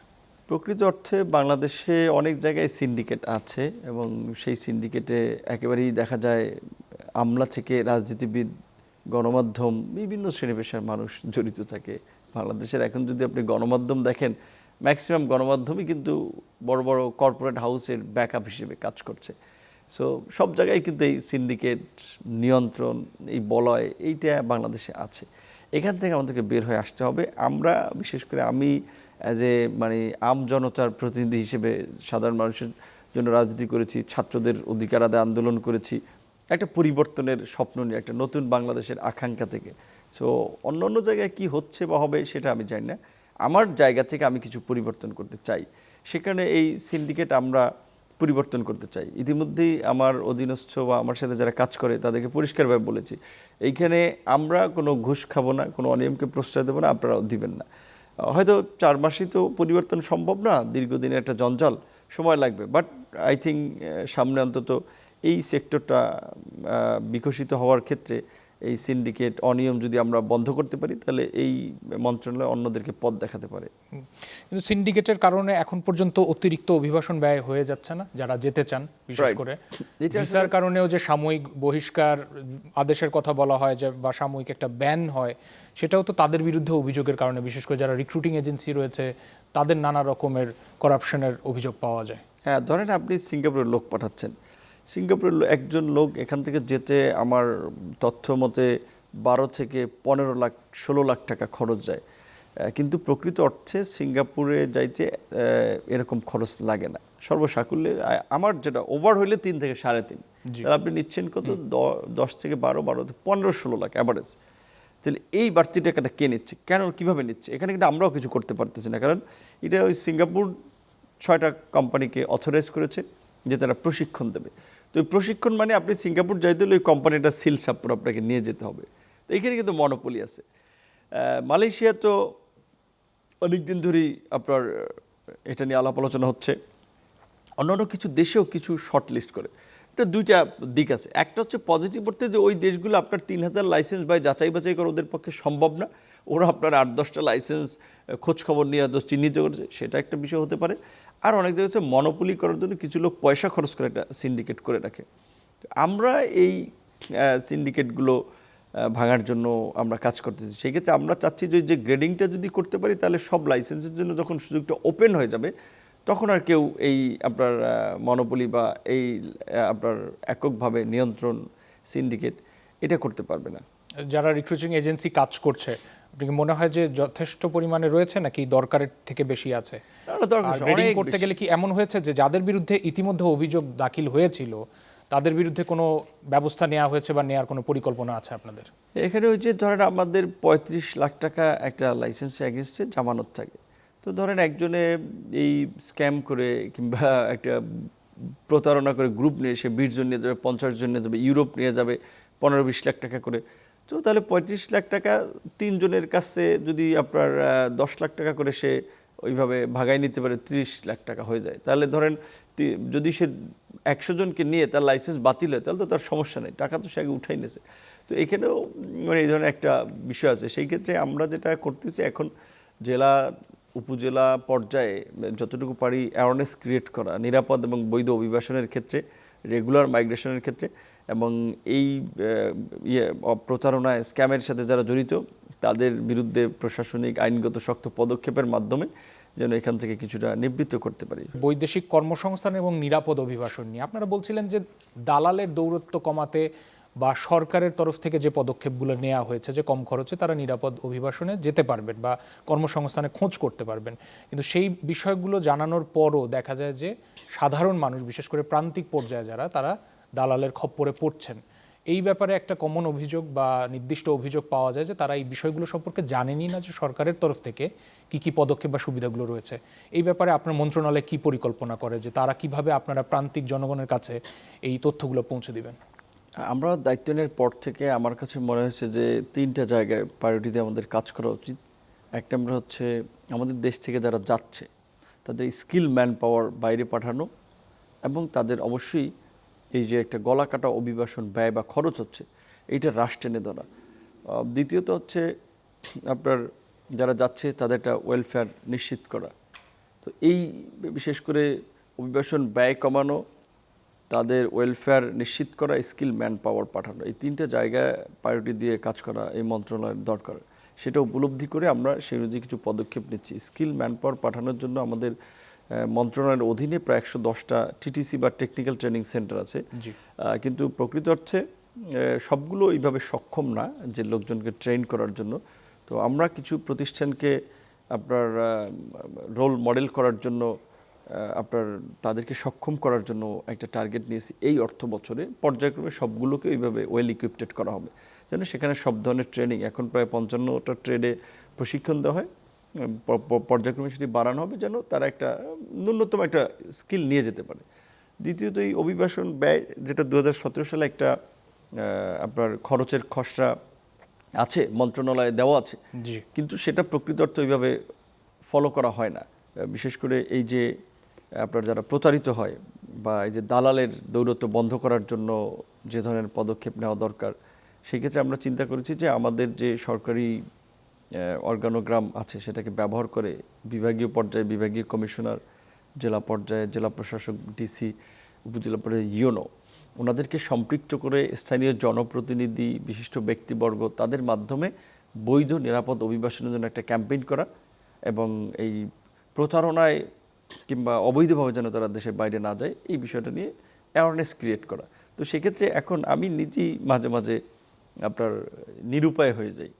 প্রকৃত অর্থে বাংলাদেশে অনেক জায়গায় সিন্ডিকেট আছে এবং সেই সিন্ডিকেটে একেবারেই দেখা যায় আমলা থেকে রাজনীতিবিদ, গণমাধ্যম, বিভিন্ন শ্রেণী পেশার মানুষ জড়িত থাকে। বাংলাদেশের এখন যদি আপনি গণমাধ্যম দেখেন, ম্যাক্সিমাম গণমাধ্যমই কিন্তু বড় বড় কর্পোরেট হাউসের ব্যাকআপ হিসেবে কাজ করছে। সো সব জায়গায় কিন্তু এই সিন্ডিকেট, নিয়ন্ত্রণ, এই বলয়, এইটা বাংলাদেশে আছে। এখান থেকে আমাদেরকে বের হয়ে আসতে হবে। আমরা বিশেষ করে আমি অ্যাজ এ মানে আম জনতার প্রতিনিধি হিসেবে সাধারণ মানুষের জন্য রাজনীতি করেছি, ছাত্রদের অধিকার আদায় আন্দোলন করেছি, একটা পরিবর্তনের স্বপ্ন নিয়ে, একটা নতুন বাংলাদেশের আকাঙ্ক্ষা থেকে। সো অন্য অন্য জায়গায় কি হচ্ছে বা হবে সেটা আমি জানি না। আমার জায়গা থেকে আমি কিছু পরিবর্তন করতে চাই, সেখানে এই সিন্ডিকেট আমরা পরিবর্তন করতে চাই। ইতিমধ্যেই আমার অধীনস্থ বা আমার সাথে যারা কাজ করে তাদেরকে পরিষ্কারভাবে বলেছি, এইখানে আমরা কোনো ঘুষ খাবো না, কোনো অনিয়মকে প্রশ্রয় দেবো না, আপনারাও দিবেন না। হয়তো 4 মাসেই তো পরিবর্তন সম্ভব না, দীর্ঘদিনের একটা জঞ্জাল, সময় লাগবে। বাট আই থিঙ্ক সামনে অন্তত এই সেক্টরটা বিকশিত হওয়ার ক্ষেত্রে এই সিন্ডিকেট, অনিয়ম যদি আমরা বন্ধ করতে পারি, তাহলে এই মন্ত্রণালয় অন্যদেরকে পথ দেখাতে পারে। কিন্তু সিন্ডিকেটের কারণে এখন পর্যন্ত অতিরিক্ত অভিবাসন ব্যয় হয়ে যাচ্ছে না যারা যেতে চান, বিশেষ করে ভিসার কারণেও যে সাময়িক বহিষ্কার আদেশের কথা বলা হয় যে বা সাময়িক একটা ব্যান হয়, সেটাও তো তাদের বিরুদ্ধে অভিযোগের কারণে, বিশেষ করে যারা রিক্রুটিং এজেন্সি রয়েছে তাদের নানা রকমের করাপশনের অভিযোগ পাওয়া যায়। হ্যাঁ, ধরেন আপনি সিঙ্গাপুরের লোক পাঠাচ্ছেন, সিঙ্গাপুরের একজন লোক এখান থেকে যেতে আমার তথ্য মতে 12 থেকে 15 লাখ 16 লাখ টাকা খরচ যায়। কিন্তু প্রকৃত অর্থে সিঙ্গাপুরে যাইতে এরকম খরচ লাগে না। সর্বসাকুল্যে আমার যেটা ওভার হইলে 3 থেকে 3.5, তাহলে আপনি নিচ্ছেন কত? 10 থেকে 12, 15-16 লাখ অ্যাভারেজ। তাহলে এই বাড়তি টাকাটা কে নিচ্ছে, কেন, কীভাবে নিচ্ছে? এখানে কিন্তু আমরাও কিছু করতে পারতেছি না, কারণ এটা ওই সিঙ্গাপুর 6টা কোম্পানিকে অথরাইজ করেছে যে তারা প্রশিক্ষণ দেবে। তো ওই প্রশিক্ষণ মানে আপনি সিঙ্গাপুর যাইতে হলে ওই কোম্পানিটা সিল সাপোর্ট আপনাকে নিয়ে যেতে হবে। তো এইখানে কিন্তু মনোপলি আছে। মালয়েশিয়া তো অনেক দিন ধরেই আপনার এটা নিয়ে আলাপ আলোচনা হচ্ছে। অন্যান্য কিছু দেশেও কিছু শর্ট লিস্ট করে। এটা 2টা দিক আছে। একটা হচ্ছে পজিটিভ অর্থে যে ওই দেশগুলো আপনার 3000 লাইসেন্স বা যাচাই বাছাই করা ওদের পক্ষে সম্ভব না, ওরা আপনার 8-10টা লাইসেন্স খোঁজ খবর নিয়ে চিহ্নিত করেছে, সেটা একটা বিষয় হতে পারে। আর অনেক জায়গায় হচ্ছে মনোপলি করার জন্য কিছু লোক পয়সা খরচ করে একটা সিন্ডিকেট করে রাখে। আমরা এই সিন্ডিকেটগুলো ভাঙার জন্য আমরা কাজ করতেছি। সেই ক্ষেত্রে আমরা চাচ্ছি যে গ্রেডিংটা যদি করতে পারি, তাহলে সব লাইসেন্সের জন্য যখন সুযোগটা ওপেন হয়ে যাবে, তখন আর কেউ এই আপনার মনোপলি বা এই আপনার এককভাবে নিয়ন্ত্রণ সিন্ডিকেট এটা করতে পারবে না। যারা রিক্রুটিং এজেন্সি কাজ করছে এটা কি মনে হয় যে যথেষ্ট পরিমাণে রয়েছে নাকি দরকারের থেকে বেশি আছে? আর গ্রেডিং করতে গেলে কি এমন হয়েছে যে যাদের বিরুদ্ধে ইতিমধ্যে অভিযোগ দাখিল হয়েছিল তাদের বিরুদ্ধে কোনো ব্যবস্থা নেওয়া হয়েছে বা নেওয়ার কোনো পরিকল্পনা আছে আপনাদের? এখানে ওই যে ধরেন আমাদের 35 লাখ টাকা একটা লাইসেন্সে এগেনস্টে জামানত থাকে। তো ধরেন একজনে এই স্ক্যাম করে কিংবা একটা প্রতারণা করে গ্রুপ নিয়ে সে 20 জন নিয়ে যাবে, 50 জন নিয়ে যাবে, ইউরোপ নিয়ে যাবে 15-20 লাখ টাকা করে। তো তাহলে 35 লাখ টাকা 3 জনের কাছে যদি আপনার 10 লাখ টাকা করে সে ওইভাবে ভাগাই নিতে পারে, 30 লাখ টাকা হয়ে যায়। তাহলে ধরেন যদি সে 100 জনকে নিয়ে তার লাইসেন্স বাতিল হয় তাহলে তো তার সমস্যা নেই, টাকা তো সে আগে উঠাই নিয়েছে। তো এখানেও মানে এই ধরনের একটা বিষয় আছে। সেই ক্ষেত্রে আমরা যেটা করতেছি এখন জেলা উপজেলা পর্যায়ে যতটুকু পারি অ্যাওয়ারনেস ক্রিয়েট করা নিরাপদ এবং বৈধ অভিবাসনের ক্ষেত্রে, রেগুলার মাইগ্রেশনের ক্ষেত্রে, এবং এই প্রতারণায় স্ক্যামের সাথে যারা জড়িত তাদের বিরুদ্ধে প্রশাসনিক আইনগত শক্ত পদক্ষেপের মাধ্যমে যেন এখান থেকে কিছুটা নিবৃত্ত করতে পারি। বৈদেশিক কর্মসংস্থান এবং নিরাপদ অভিবাসন নিয়ে আপনারা বলছিলেন যে দালালের দৌরত্ব কমাতে বা সরকারের তরফ থেকে যে পদক্ষেপগুলো নেওয়া হয়েছে যে কম খরচে তারা নিরাপদ অভিবাসনে যেতে পারবেন বা কর্মসংস্থানে খোঁজ করতে পারবেন, কিন্তু সেই বিষয়গুলো জানানোর পরও দেখা যায় যে সাধারণ মানুষ বিশেষ করে প্রান্তিক পর্যায়ে যারা তারা দালালের খপ্পরে পড়ছেন। এই ব্যাপারে একটা কমন অভিযোগ বা নির্দিষ্ট অভিযোগ পাওয়া যায় যে তারা এই বিষয়গুলো সম্পর্কে জানেনই না যে সরকারের তরফ থেকে কি কি পদক্ষেপ বা সুবিধাগুলো রয়েছে। এই ব্যাপারে আপনার মন্ত্রণালয় কি পরিকল্পনা করে যে তারা কিভাবে আপনারা প্রান্তিক জনগণের কাছে এই তথ্যগুলো পৌঁছে দিবেন? আমরা দায়িত্ব নেওয়ার পর থেকে আমার কাছে মনে হয়েছে যে 3টা জায়গায় প্রায়োরিটিতে আমাদের কাজ করা উচিত। এক নম্বর হচ্ছে আমাদের দেশ থেকে যারা যাচ্ছে তাদের স্কিল ম্যান পাওয়ার বাইরে পাঠানো এবং তাদের অবশ্যই এই যে একটা গলা কাটা অভিবাসন ব্যয় বা খরচ হচ্ছে এইটা হ্রাস টেনে ধরা। দ্বিতীয়ত হচ্ছে আপনার যারা যাচ্ছে তাদের একটা ওয়েলফেয়ার নিশ্চিত করা। তো এই বিশেষ করে অভিবাসন ব্যয় কমানো, তাদের ওয়েলফেয়ার নিশ্চিত করা, স্কিল ম্যান পাওয়ার পাঠানো, এই 3টে জায়গায় প্রায়োরিটি দিয়ে কাজ করা এই মন্ত্রণালয়ের দরকার। সেটা উপলব্ধি করে আমরা সেই অনুযায়ী কিছু পদক্ষেপ নিচ্ছি। স্কিল ম্যান পাওয়ার পাঠানোর জন্য আমাদের মন্ত্রণালয়ের অধীনে প্রায় 110টা টিটিসি বা টেকনিক্যাল ট্রেনিং সেন্টার আছে, কিন্তু প্রকৃত অর্থে সবগুলো এইভাবে সক্ষম না যে লোকজনকে ট্রেন করার জন্য। তো আমরা কিছু প্রতিষ্ঠানকে আপনার রোল মডেল করার জন্য আপনার তাদেরকে সক্ষম করার জন্য একটা টার্গেট নিয়েছি এই অর্থ বছরে। পর্যায়ক্রমে সবগুলোকে এইভাবে ওয়েল ইকুইপড করা হবে যেন সেখানে সব ধরনের ট্রেনিং, এখন প্রায় 55টা ট্রেডে প্রশিক্ষণ দেওয়া হয়, পর্যায়ক্রমে সেটি বাড়ানো হবে যেন তারা একটা ন্যূনতম একটা স্কিল নিয়ে যেতে পারে। দ্বিতীয়ত এই অভিবাসন ব্যয় যেটা 2017 সালে একটা আপনার খরচের খসড়া আছে মন্ত্রণালয়ে দেওয়া আছে, কিন্তু সেটা প্রকৃত অর্থে ওইভাবে ফলো করা হয় না। বিশেষ করে এই যে আপনার যারা প্রতারিত হয় বা এই যে দালালের দৌরত্ব বন্ধ করার জন্য যে ধরনের পদক্ষেপ নেওয়া দরকার, সেক্ষেত্রে আমরা চিন্তা করেছি যে আমাদের যে সরকারি অর্গানোগ্রাম আছে সেটাকে ব্যবহার করে বিভাগীয় পর্যায়ে বিভাগীয় কমিশনার, জেলা পর্যায়ে জেলা প্রশাসক, ডিসি, উপজেলা পর্যায়ে ইউনো, ওনাদেরকে সম্পৃক্ত করে স্থানীয় জনপ্রতিনিধি, বিশিষ্ট ব্যক্তিবর্গ তাদের মাধ্যমে বৈধ নিরাপদ অভিবাসনের জন্য একটা ক্যাম্পেইন করা এবং এই প্রতারণায় কিংবা অবৈধভাবে যেন তারা দেশের বাইরে না যায় এই বিষয়টা নিয়ে অ্যাওয়ারনেস ক্রিয়েট করা। তো সেক্ষেত্রে এখন আমি নিজেই মাঝে মাঝে আপনার নিরুপায় হয়ে যাই,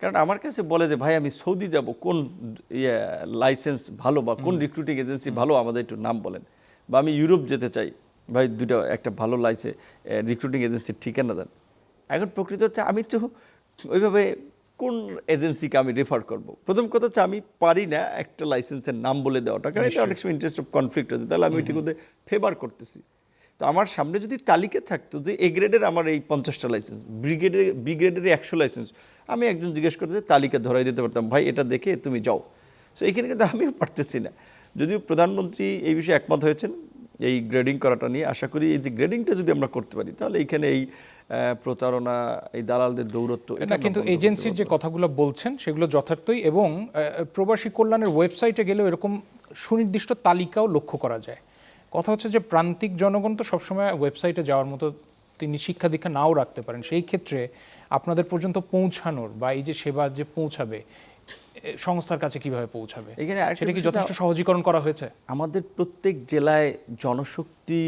কারণ আমার কাছে বলে যে ভাই আমি সৌদি যাব, কোন লাইসেন্স ভালো বা কোন রিক্রুটিং এজেন্সি ভালো আমাদের একটু নাম বলেন, বা আমি ইউরোপ যেতে চাই ভাই একটা ভালো রিক্রুটিং এজেন্সির ঠিকানা দেন। এখন প্রকৃত হচ্ছে আমি তো ওইভাবে কোন এজেন্সিকে আমি রেফার করব। প্রথম কথা হচ্ছে আমি পারি না একটা লাইসেন্সের নাম বলে দেওয়াটা, কারণ এটা অনেক সময় ইন্টারেস্ট অফ কনফ্লিক্ট হচ্ছে, তাহলে আমি ওইটির মধ্যে ফেভার করতেছি। তো আমার সামনে যদি তালিকা থাকতো যে এ গ্রেডের আমার এই 50টা লাইসেন্স, বি গ্রেডের 100 লাইসেন্স, আমি একজন জিজ্ঞেস করতে তালিকা ধরাই দিতে পারতাম, ভাই এটা দেখে তুমি যাও। সো এইখানে কিন্তু আমিও পারতেছি না, যদিও প্রধানমন্ত্রী এই বিষয়ে একমত হয়েছেন এই গ্রেডিং করাটা নিয়ে। আশা করি এই যে গ্রেডিংটা যদি আমরা করতে পারি তাহলে এইখানে এই প্রতারণা, এই দালালদের দৌরত্ব এটা কিন্তু এজেন্সির যে কথাগুলো বলছেন সেগুলো যথার্থই, এবং প্রবাসী কল্যাণের ওয়েবসাইটে গেলেও এরকম সুনির্দিষ্ট তালিকাও লক্ষ্য করা যায়। কথা হচ্ছে যে প্রান্তিক জনগণ তো সবসময় ওয়েবসাইটে যাওয়ার মতো তিনি শিক্ষা দীক্ষা নাও রাখতে পারেন, সেই ক্ষেত্রে আপনাদের পর্যন্ত পৌঁছানোর বা এই যে সেবা যে পৌঁছাবে সংস্থার কাছে কিভাবে পৌঁছাবে, সেটা কি যথেষ্ট সহজীকরণ করা হয়েছে? আমাদের প্রত্যেক জেলায় জনশক্তি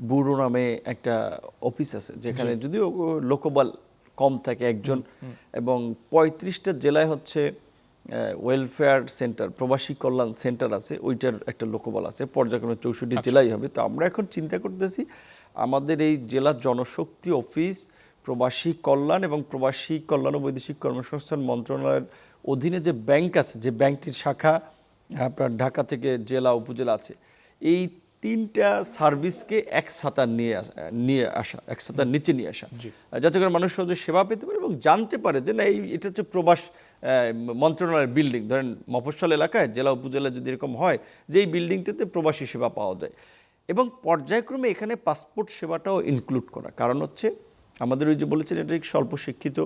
ব্যুরো নামে একটা অফিস আছে, যেখানে যদিও লোকবল কম থাকে একজন, এবং 35টা জেলায় হচ্ছে ওয়েলফেয়ার সেন্টার, প্রবাসী কল্যাণ সেন্টার আছে, ওইটার একটা লোকবল আছে, পর্যায়ক্রমে 64 জেলায় হবে। তো আমরা এখন চিন্তা করতেছি আমাদের এই জেলা জনশক্তি অফিস, প্রবাসী কল্যাণ এবং প্রবাসী কল্যাণ ও বৈদেশিক কর্মসংস্থান মন্ত্রণালয়ের অধীনে যে ব্যাংক আছে, যে ব্যাংকটির শাখা আপনার ঢাকা থেকে জেলা উপজেলা আছে, এই 3টা সার্ভিসকে এক ছাতার নিয়ে আসা, এক ছাতার নিচে নিয়ে আসা, যাতে করে মানুষ সহজে সেবা পেতে পারে এবং জানতে পারে যে না এটা হচ্ছে প্রবাস মন্ত্রণালয়ের বিল্ডিং। ধরেন মফস্বল এলাকায় জেলা উপজেলায় যদি এরকম হয় যে এই বিল্ডিংটাতে প্রবাসী সেবা পাওয়া যায়, এবং পর্যায়ক্রমে এখানে পাসপোর্ট সেবাটাও ইনক্লুড করা। কারণ হচ্ছে আমাদের ওই যে বলেছেন এটা স্বল্প শিক্ষিত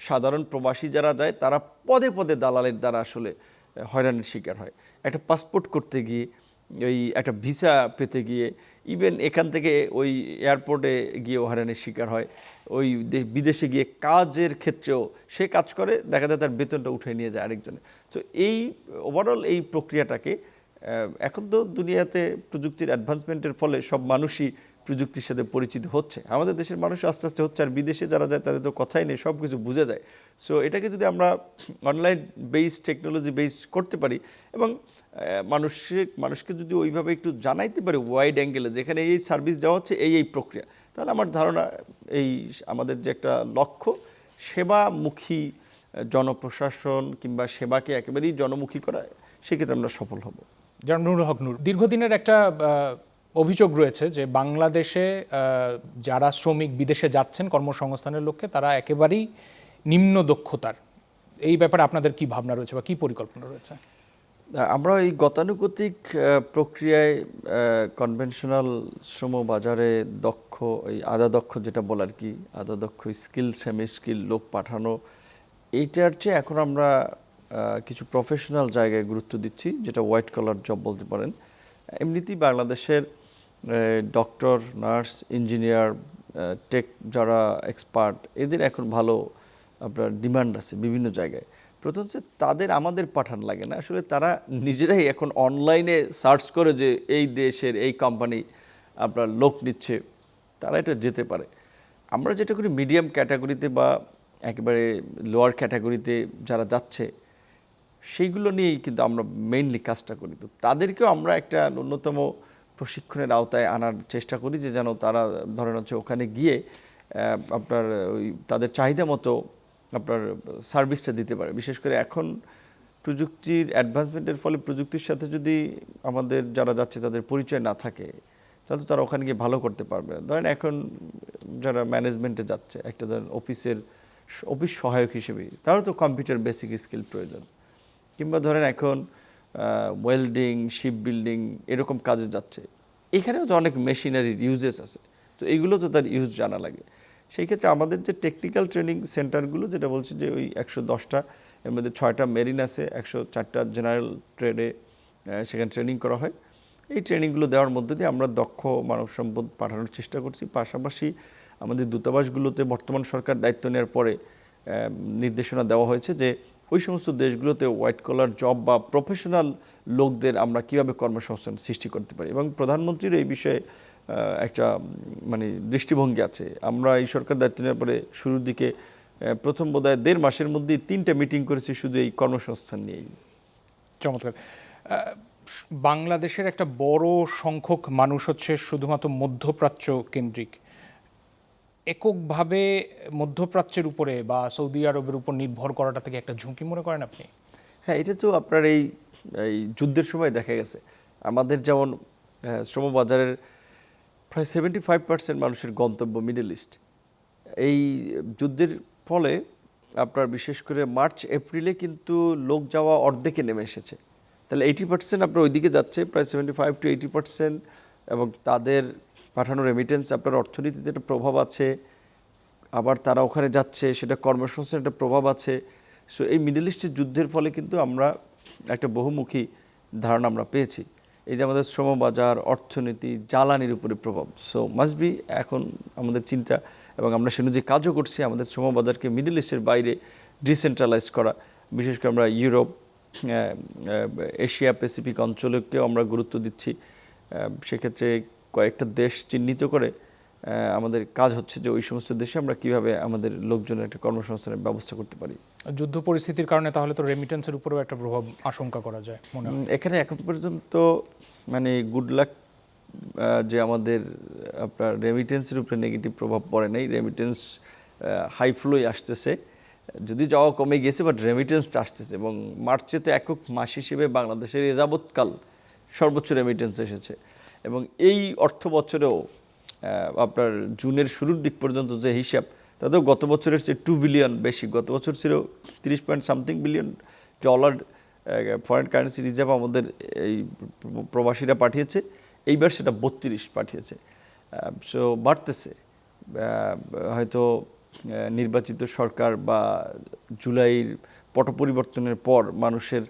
সাধারণ প্রবাসী যারা যায় তারা পদে পদে দালালের দ্বারা আসলে হয়রানির শিকার হয়। একটা পাসপোর্ট করতে গিয়ে, ওই একটা ভিসা পেতে গিয়ে, ইভেন এখান থেকে ওই এয়ারপোর্টে গিয়ে হয়রানির শিকার হয়, ওই বিদেশে গিয়ে কাজের ক্ষেত্রেও সে কাজ করে, দেখা যায় তার বেতনটা উঠে নিয়ে যায় আরেকজনে। তো এই ওভারঅল এই প্রক্রিয়াটাকে এখন তো দুনিয়াতে প্রযুক্তির অ্যাডভান্সমেন্টের ফলে সব মানুষই প্রযুক্তির সাথে পরিচিত হচ্ছে, আমাদের দেশের মানুষ আস্তে আস্তে হচ্ছে, আর বিদেশে যারা যায় তাদের তো কথাই নেই, সব কিছু বোঝা যায়। সো এটাকে যদি আমরা অনলাইন বেসড, টেকনোলজি বেসড করতে পারি এবং মানুষকে যদি ওইভাবে একটু জানাইতে পারি ওয়াইড অ্যাঙ্গেলে, যেখানে এই সার্ভিস দেওয়া হচ্ছে এই প্রক্রিয়া, তাহলে আমার ধারণা এই আমাদের যে একটা লক্ষ্য সেবামুখী জনপ্রশাসন কিংবা সেবাকে একেবারেই জনমুখী করা, সেক্ষেত্রে আমরা সফল হব। জনাব নুরুল হক নূর, দীর্ঘদিনের একটা অভিযোগ রয়েছে যে বাংলাদেশে যারা শ্রমিক বিদেশে যাচ্ছেন কর্মসংস্থানের লক্ষ্যে, তারা একেবারেই নিম্ন দক্ষতার। এই ব্যাপারে আপনাদের কি ভাবনা রয়েছে বা কি পরিকল্পনা রয়েছে? আমরা এই গতানুগতিক প্রক্রিয়ায় কনভেনশনাল শ্রম বাজারে দক্ষ, এই আধা দক্ষ যেটা বলার কি, আধা দক্ষ স্কিল, সেমি স্কিল লোক পাঠানো, এইটার চেয়ে এখন আমরা কিছু প্রফেশনাল জায়গায় গুরুত্ব দিচ্ছি, যেটা হোয়াইট কলার জব বলতে পারেন। এমনিতেই বাংলাদেশের ডক্টর, নার্স, ইঞ্জিনিয়ার, টেক যারা এক্সপার্ট, এদের এখন ভালো আপনার ডিমান্ড আছে বিভিন্ন জায়গায়। প্রথম হচ্ছে তাদের আমাদের পাঠান লাগে না, আসলে তারা নিজেরাই এখন অনলাইনে সার্চ করে যে এই দেশের এই কোম্পানি আপনার লোক নিচ্ছে, তারা এটা যেতে পারে। আমরা যেটা করি মিডিয়াম ক্যাটাগরিতে বা একেবারে লোয়ার ক্যাটাগরিতে যারা যাচ্ছে সেইগুলো নিয়েই কিন্তু আমরা মেইনলি কাজটা করি। তো তাদেরকেও আমরা একটা ন্যূনতম প্রশিক্ষণের আওতায় আনার চেষ্টা করি, যে যেন তারা ধরেন হচ্ছে ওখানে গিয়ে আপনার ওই তাদের চাহিদা মতো আপনার সার্ভিসটা দিতে পারে। বিশেষ করে এখন প্রযুক্তির অ্যাডভান্সমেন্টের ফলে প্রযুক্তির সাথে যদি আমাদের যারা যাচ্ছে তাদের পরিচয় না থাকে, তাহলে তারা ওখানে গিয়ে ভালো করতে পারবে না। ধরেন এখন যারা ম্যানেজমেন্টে যাচ্ছে, একটা ধরেন অফিস সহায়ক হিসেবে, তারও তো কম্পিউটার বেসিক স্কিল প্রয়োজন। কিংবা ধরেন এখন ওয়েল্ডিং, শিপ বিল্ডিং এরকম কাজে যাচ্ছে, এখানেও তো অনেক মেশিনারির ইউজেস আছে, তো এইগুলো তো তার ইউজ জানা লাগে। সেই ক্ষেত্রে আমাদের যে টেকনিক্যাল ট্রেনিং সেন্টারগুলো, যেটা বলছি যে ওই 110টা, এর মধ্যে 6টা মেরিন আছে, 104টা জেনারেল ট্রেডে সেখানে ট্রেনিং করা হয়। এই ট্রেনিংগুলো দেওয়ার মধ্য দিয়ে আমরা দক্ষ মানব সম্পদ পাঠানোর চেষ্টা করছি। পাশাপাশি আমাদের দূতাবাসগুলোতে বর্তমান সরকার দায়িত্ব নেওয়ার পরে নির্দেশনা দেওয়া হয়েছে যে ওই সমস্ত দেশগুলোতে হোয়াইট কলার জব বা প্রফেশনাল লোকদের আমরা কীভাবে কর্মসংস্থান সৃষ্টি করতে পারি, এবং প্রধানমন্ত্রীর এই বিষয়ে একটা মানে দৃষ্টিভঙ্গি আছে। আমরা এই সরকার দায়িত্ব নেওয়ার পরে শুরুর দিকে প্রথম বোধহয় 1.5 মাসের মধ্যেই 3টা মিটিং করেছি শুধু এই কর্মসংস্থান নিয়েই। চমৎকার। বাংলাদেশের একটা বড় সংখ্যক মানুষ হচ্ছে শুধুমাত্র মধ্যপ্রাচ্য কেন্দ্রিক। এককভাবে মধ্যপ্রাচ্যের উপরে বা সৌদি আরবের উপর নির্ভর করাটা থেকে একটা ঝুঁকি মনে করেন আপনি? হ্যাঁ, এটা তো আপনার এই যুদ্ধের সময় দেখা গেছে আমাদের যেমন শ্রমবাজারের প্রায় 75% মানুষের গন্তব্য মিডল ইস্ট। এই যুদ্ধের ফলে আপনার বিশেষ করে মার্চ এপ্রিলে কিন্তু লোক যাওয়া অর্ধেকে নেমে এসেছে। তাহলে 80% আপনার ওইদিকে যাচ্ছে, প্রায় 75 to 80%, এবং তাদের পাঠানো রেমিটেন্স আপনার অর্থনীতিতে একটা প্রভাব আছে, আবার তারা ওখানে যাচ্ছে, সেটা কর্মসংস্থানের একটা প্রভাব আছে। সো এই মিডল ইস্টের যুদ্ধের ফলে কিন্তু আমরা একটা বহুমুখী ধারণা আমরা পেয়েছি, এই যে আমাদের শ্রমবাজার, অর্থনীতি, জ্বালানির উপরে প্রভাব। সো মাস্ট বি এখন আমাদের চিন্তা, এবং আমরা সে অনুযায়ী কাজও করছি, আমাদের শ্রমবাজারকে মিডল ইস্টের বাইরে ডিসেন্ট্রালাইজ করা। বিশেষ করে আমরা ইউরোপ, এশিয়া প্যাসিফিক অঞ্চলকেও আমরা গুরুত্ব দিচ্ছি। সেক্ষেত্রে কয়েকটা দেশ চিহ্নিত করে আমাদের কাজ হচ্ছে যে ওই সমস্ত দেশে আমরা কিভাবে আমাদের লোকজনের একটা কর্মসংস্থানের ব্যবস্থা করতে পারি। যুদ্ধ পরিস্থিতির কারণে তাহলে তো রেমিটেন্সের উপরেও একটা প্রভাব আশঙ্কা করা যায় মনে হয়। এখানে এখন পর্যন্ত মানে গুড লাক যে আমাদের আপনার রেমিটেন্সের উপরে নেগেটিভ প্রভাব পড়ে নাই। রেমিটেন্স হাই ফ্লোই আসতেছে, যদি যাওয়া কমে গিয়েছে, বাট রেমিটেন্সটা আসতেছে। এবং মার্চে তো একক মাস হিসেবে বাংলাদেশের এযাবৎকাল সর্বোচ্চ রেমিটেন্স এসেছে। এবং এই অর্থ বছরেও আপনার জুনের শুরুর দিক পর্যন্ত যে হিসাব, তাতেও গত বছরের চেয়ে 2 বিলিয়ন বেশি। গত বছর ছিল 30.something billion dollar foreign currency reserve আমাদের এই প্রবাসীরা পাঠিয়েছে। এইবার সেটা 32 পাঠিয়েছে। সো বাড়তেছে। হয়তো নির্বাচিত সরকার বা জুলাইয়ের পট পরিবর্তনের পর মানুষের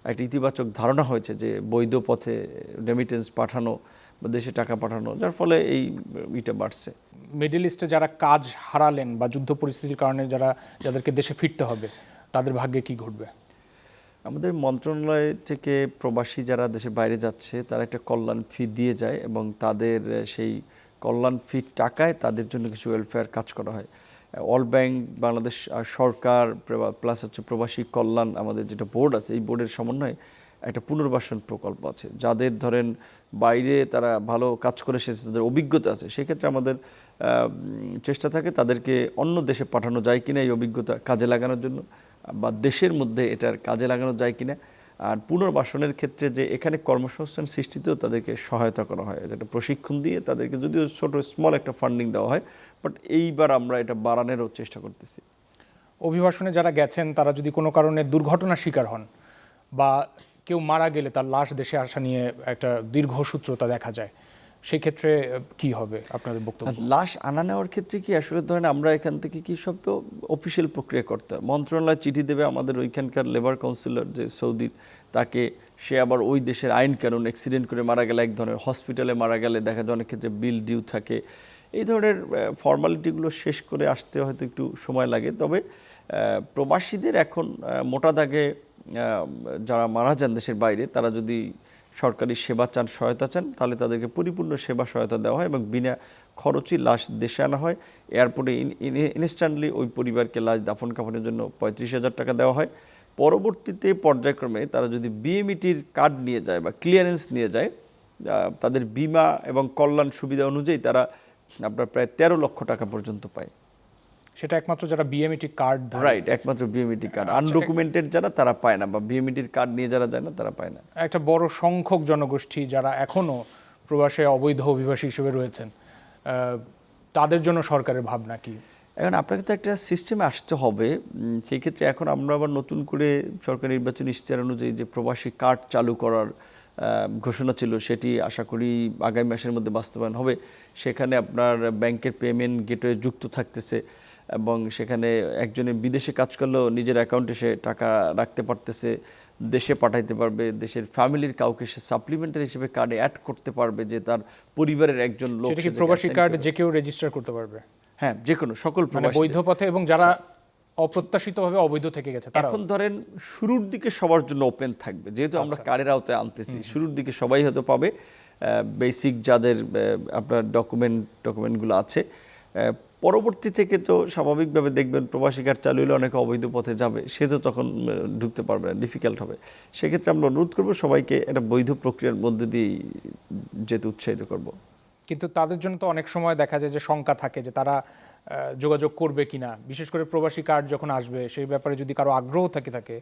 একটা ইতিবাচক ধারণা হয়েছে যে বৈধ পথে রেমিটেন্স পাঠানো বা দেশে টাকা পাঠানো, যার ফলে এই ইটা বাড়ছে। মিডল ইস্টে যারা কাজ হারালেন বা যুদ্ধ পরিস্থিতির কারণে যাদেরকে দেশে ফিরতে হবে, তাদের ভাগ্যে কি ঘটবে? আমাদের মন্ত্রণালয় থেকে প্রবাসী যারা দেশের বাইরে যাচ্ছে তারা একটা কল্যাণ ফি দিয়ে যায় এবং তাদের সেই কল্যাণ ফি টাকায় তাদের জন্য কিছু ওয়েলফেয়ার কাজ করা হয়। অল ব্যাংক বাংলাদেশ সরকার প্লাস হচ্ছে প্রবাসী কল্যাণ আমাদের যেটা বোর্ড আছে, এই বোর্ডের সমন্বয়ে একটা পুনর্বাসন প্রকল্প আছে। যাদের ধরেন বাইরে তারা ভালো কাজ করে এসেছে, তাদের অভিজ্ঞতা আছে, সেক্ষেত্রে আমাদের চেষ্টা থাকে তাদেরকে অন্য দেশে পাঠানো যায় কিনা এই অভিজ্ঞতা কাজে লাগানোর জন্য, বা দেশের মধ্যে এটার কাজে লাগানো যায় কিনা। আর পুনর্বাসনের ক্ষেত্রে যে এখানে কর্মসংস্থান সৃষ্টিতেও তাদেরকে সহায়তা করা হয়, একটা প্রশিক্ষণ দিয়ে তাদেরকে যদিও ছোট স্মল একটা ফান্ডিং দেওয়া হয়, বাট এইবার আমরা এটা বাড়ানোরও চেষ্টা করতেছি। অভিবাসনে যারা গেছেন তারা যদি কোনো কারণে দুর্ঘটনার শিকার হন বা কেউ মারা গেলে তার লাশ দেশে আসা নিয়ে একটা দীর্ঘসূত্রতা দেখা যায়, সেই ক্ষেত্রে কি হবে আপনাদের বক্তব্য? লাশ আনা নেওয়ার ক্ষেত্রে কি আসলে ধরেন আমরা এখান থেকে কি সব তো অফিসিয়াল প্রক্রিয়া করতে হয়। মন্ত্রণালয় চিঠি দেবে আমাদের ওইখানকার লেবার কাউন্সিলর যে সৌদির, তাকে সে আবার ওই দেশের আইন কানুন, অ্যাক্সিডেন্ট করে মারা গেলে এক ধরনের, হসপিটালে মারা গেলে দেখা যায় অনেক ক্ষেত্রে বিল ডিউ থাকে, এই ধরনের ফর্মালিটিগুলো শেষ করে আসতে হয়তো একটু সময় লাগে। তবে প্রবাসীদের এখন মোটা দাগে যারা মারা যান দেশের বাইরে, তারা যদি সরকারি সেবা চান, সহায়তা চান, তাহলে তাদেরকে পরিপূর্ণ সেবা সহায়তা দেওয়া হয় এবং বিনা খরচে লাশ দেশে আনা হয়। এয়ারপোর্টে ইনস্ট্যান্টলি ওই পরিবারকে লাশ দাফন কাফনের জন্য 35,000 টাকা দেওয়া হয়। পরবর্তীতে পর্যায়ক্রমে তারা যদি বিএমইটির কার্ড নিয়ে যায় বা ক্লিয়ারেন্স নিয়ে যায়, তাদের বিমা এবং কল্যাণ সুবিধা অনুযায়ী তারা আপনার প্রায় 13 লক্ষ টাকা পর্যন্ত পায়। সেটা একমাত্র যারা বিএমইটি কার্ড, রাইট, একমাত্র বিএমইটি কার্ড। আনডকুমেন্টেড যারা তারা পায় না, বা বিএমইটির কার্ড নিয়ে যারা যায় না তারা পায় না। একটা বড় সংখ্যক জনগোষ্ঠী যারা এখনো প্রবাসে অবৈধ অভিবাসী হিসেবে রয়েছেন, তাদের জন্য সরকারের ভাবনা কি? এখন আপনাকে তো একটা সিস্টেমে আসতে হবে। সেই ক্ষেত্রে এখন আমরা আবার নতুন করে সরকার নির্বাচনী ইশতেহার অনুযায়ী যে প্রবাসী কার্ড চালু করার ঘোষণা ছিল, সেটি আশা করি আগামী মাসের মধ্যে বাস্তবায়ন হবে। সেখানে আপনার ব্যাংকের পেমেন্ট গেটওয়ে যুক্ত থাকতেছে এবং সেখানে একজনে বিদেশে কাজ করলেও নিজের অ্যাকাউন্টে সে টাকা রাখতে পারতেছে, দেশে পাঠাইতে পারবে, দেশের ফ্যামিলির কাউকে সে সাপ্লিমেন্টারি হিসেবে কার্ডে অ্যাড করতে পারবে, যে তার পরিবারের একজন লোক। সেটা কি প্রবাসী কার্ড যে কেউ রেজিস্টার করতে পারবে? হ্যাঁ, যে কোনো সকল মানে বৈধ পথে, এবং যারা অপ্রত্যাশিতভাবে অবৈধ থেকে গেছে তারা এখন ধরেন শুরুর দিকে সবার জন্য ওপেন থাকবে, যেহেতু আমরা কার্ডের আওতায় আনতেছি, শুরুর দিকে সবাই হয়তো পাবে। বেসিক যাদের আপনার ডকুমেন্টগুলো আছে, পরবর্তী থেকে তো স্বাভাবিকভাবে দেখবেন প্রবাসী কার্ড চালু হলে অনেকে অবৈধ পথে যাবে, সে তো তখন ঢুকতে পারবে না, ডিফিকাল্ট হবে। সেক্ষেত্রে আমরা অনুরোধ করবো সবাইকে একটা বৈধ প্রক্রিয়ার মধ্যে দিয়ে যেতে উৎসাহিত করব। কিন্তু তাদের জন্য তো অনেক সময় দেখা যায় যে শঙ্কা থাকে যে তারা যোগাযোগ করবে কিনা, বিশেষ করে প্রবাসী কার্ড যখন আসবে সেই ব্যাপারে যদি কারো আগ্রহ থাকে,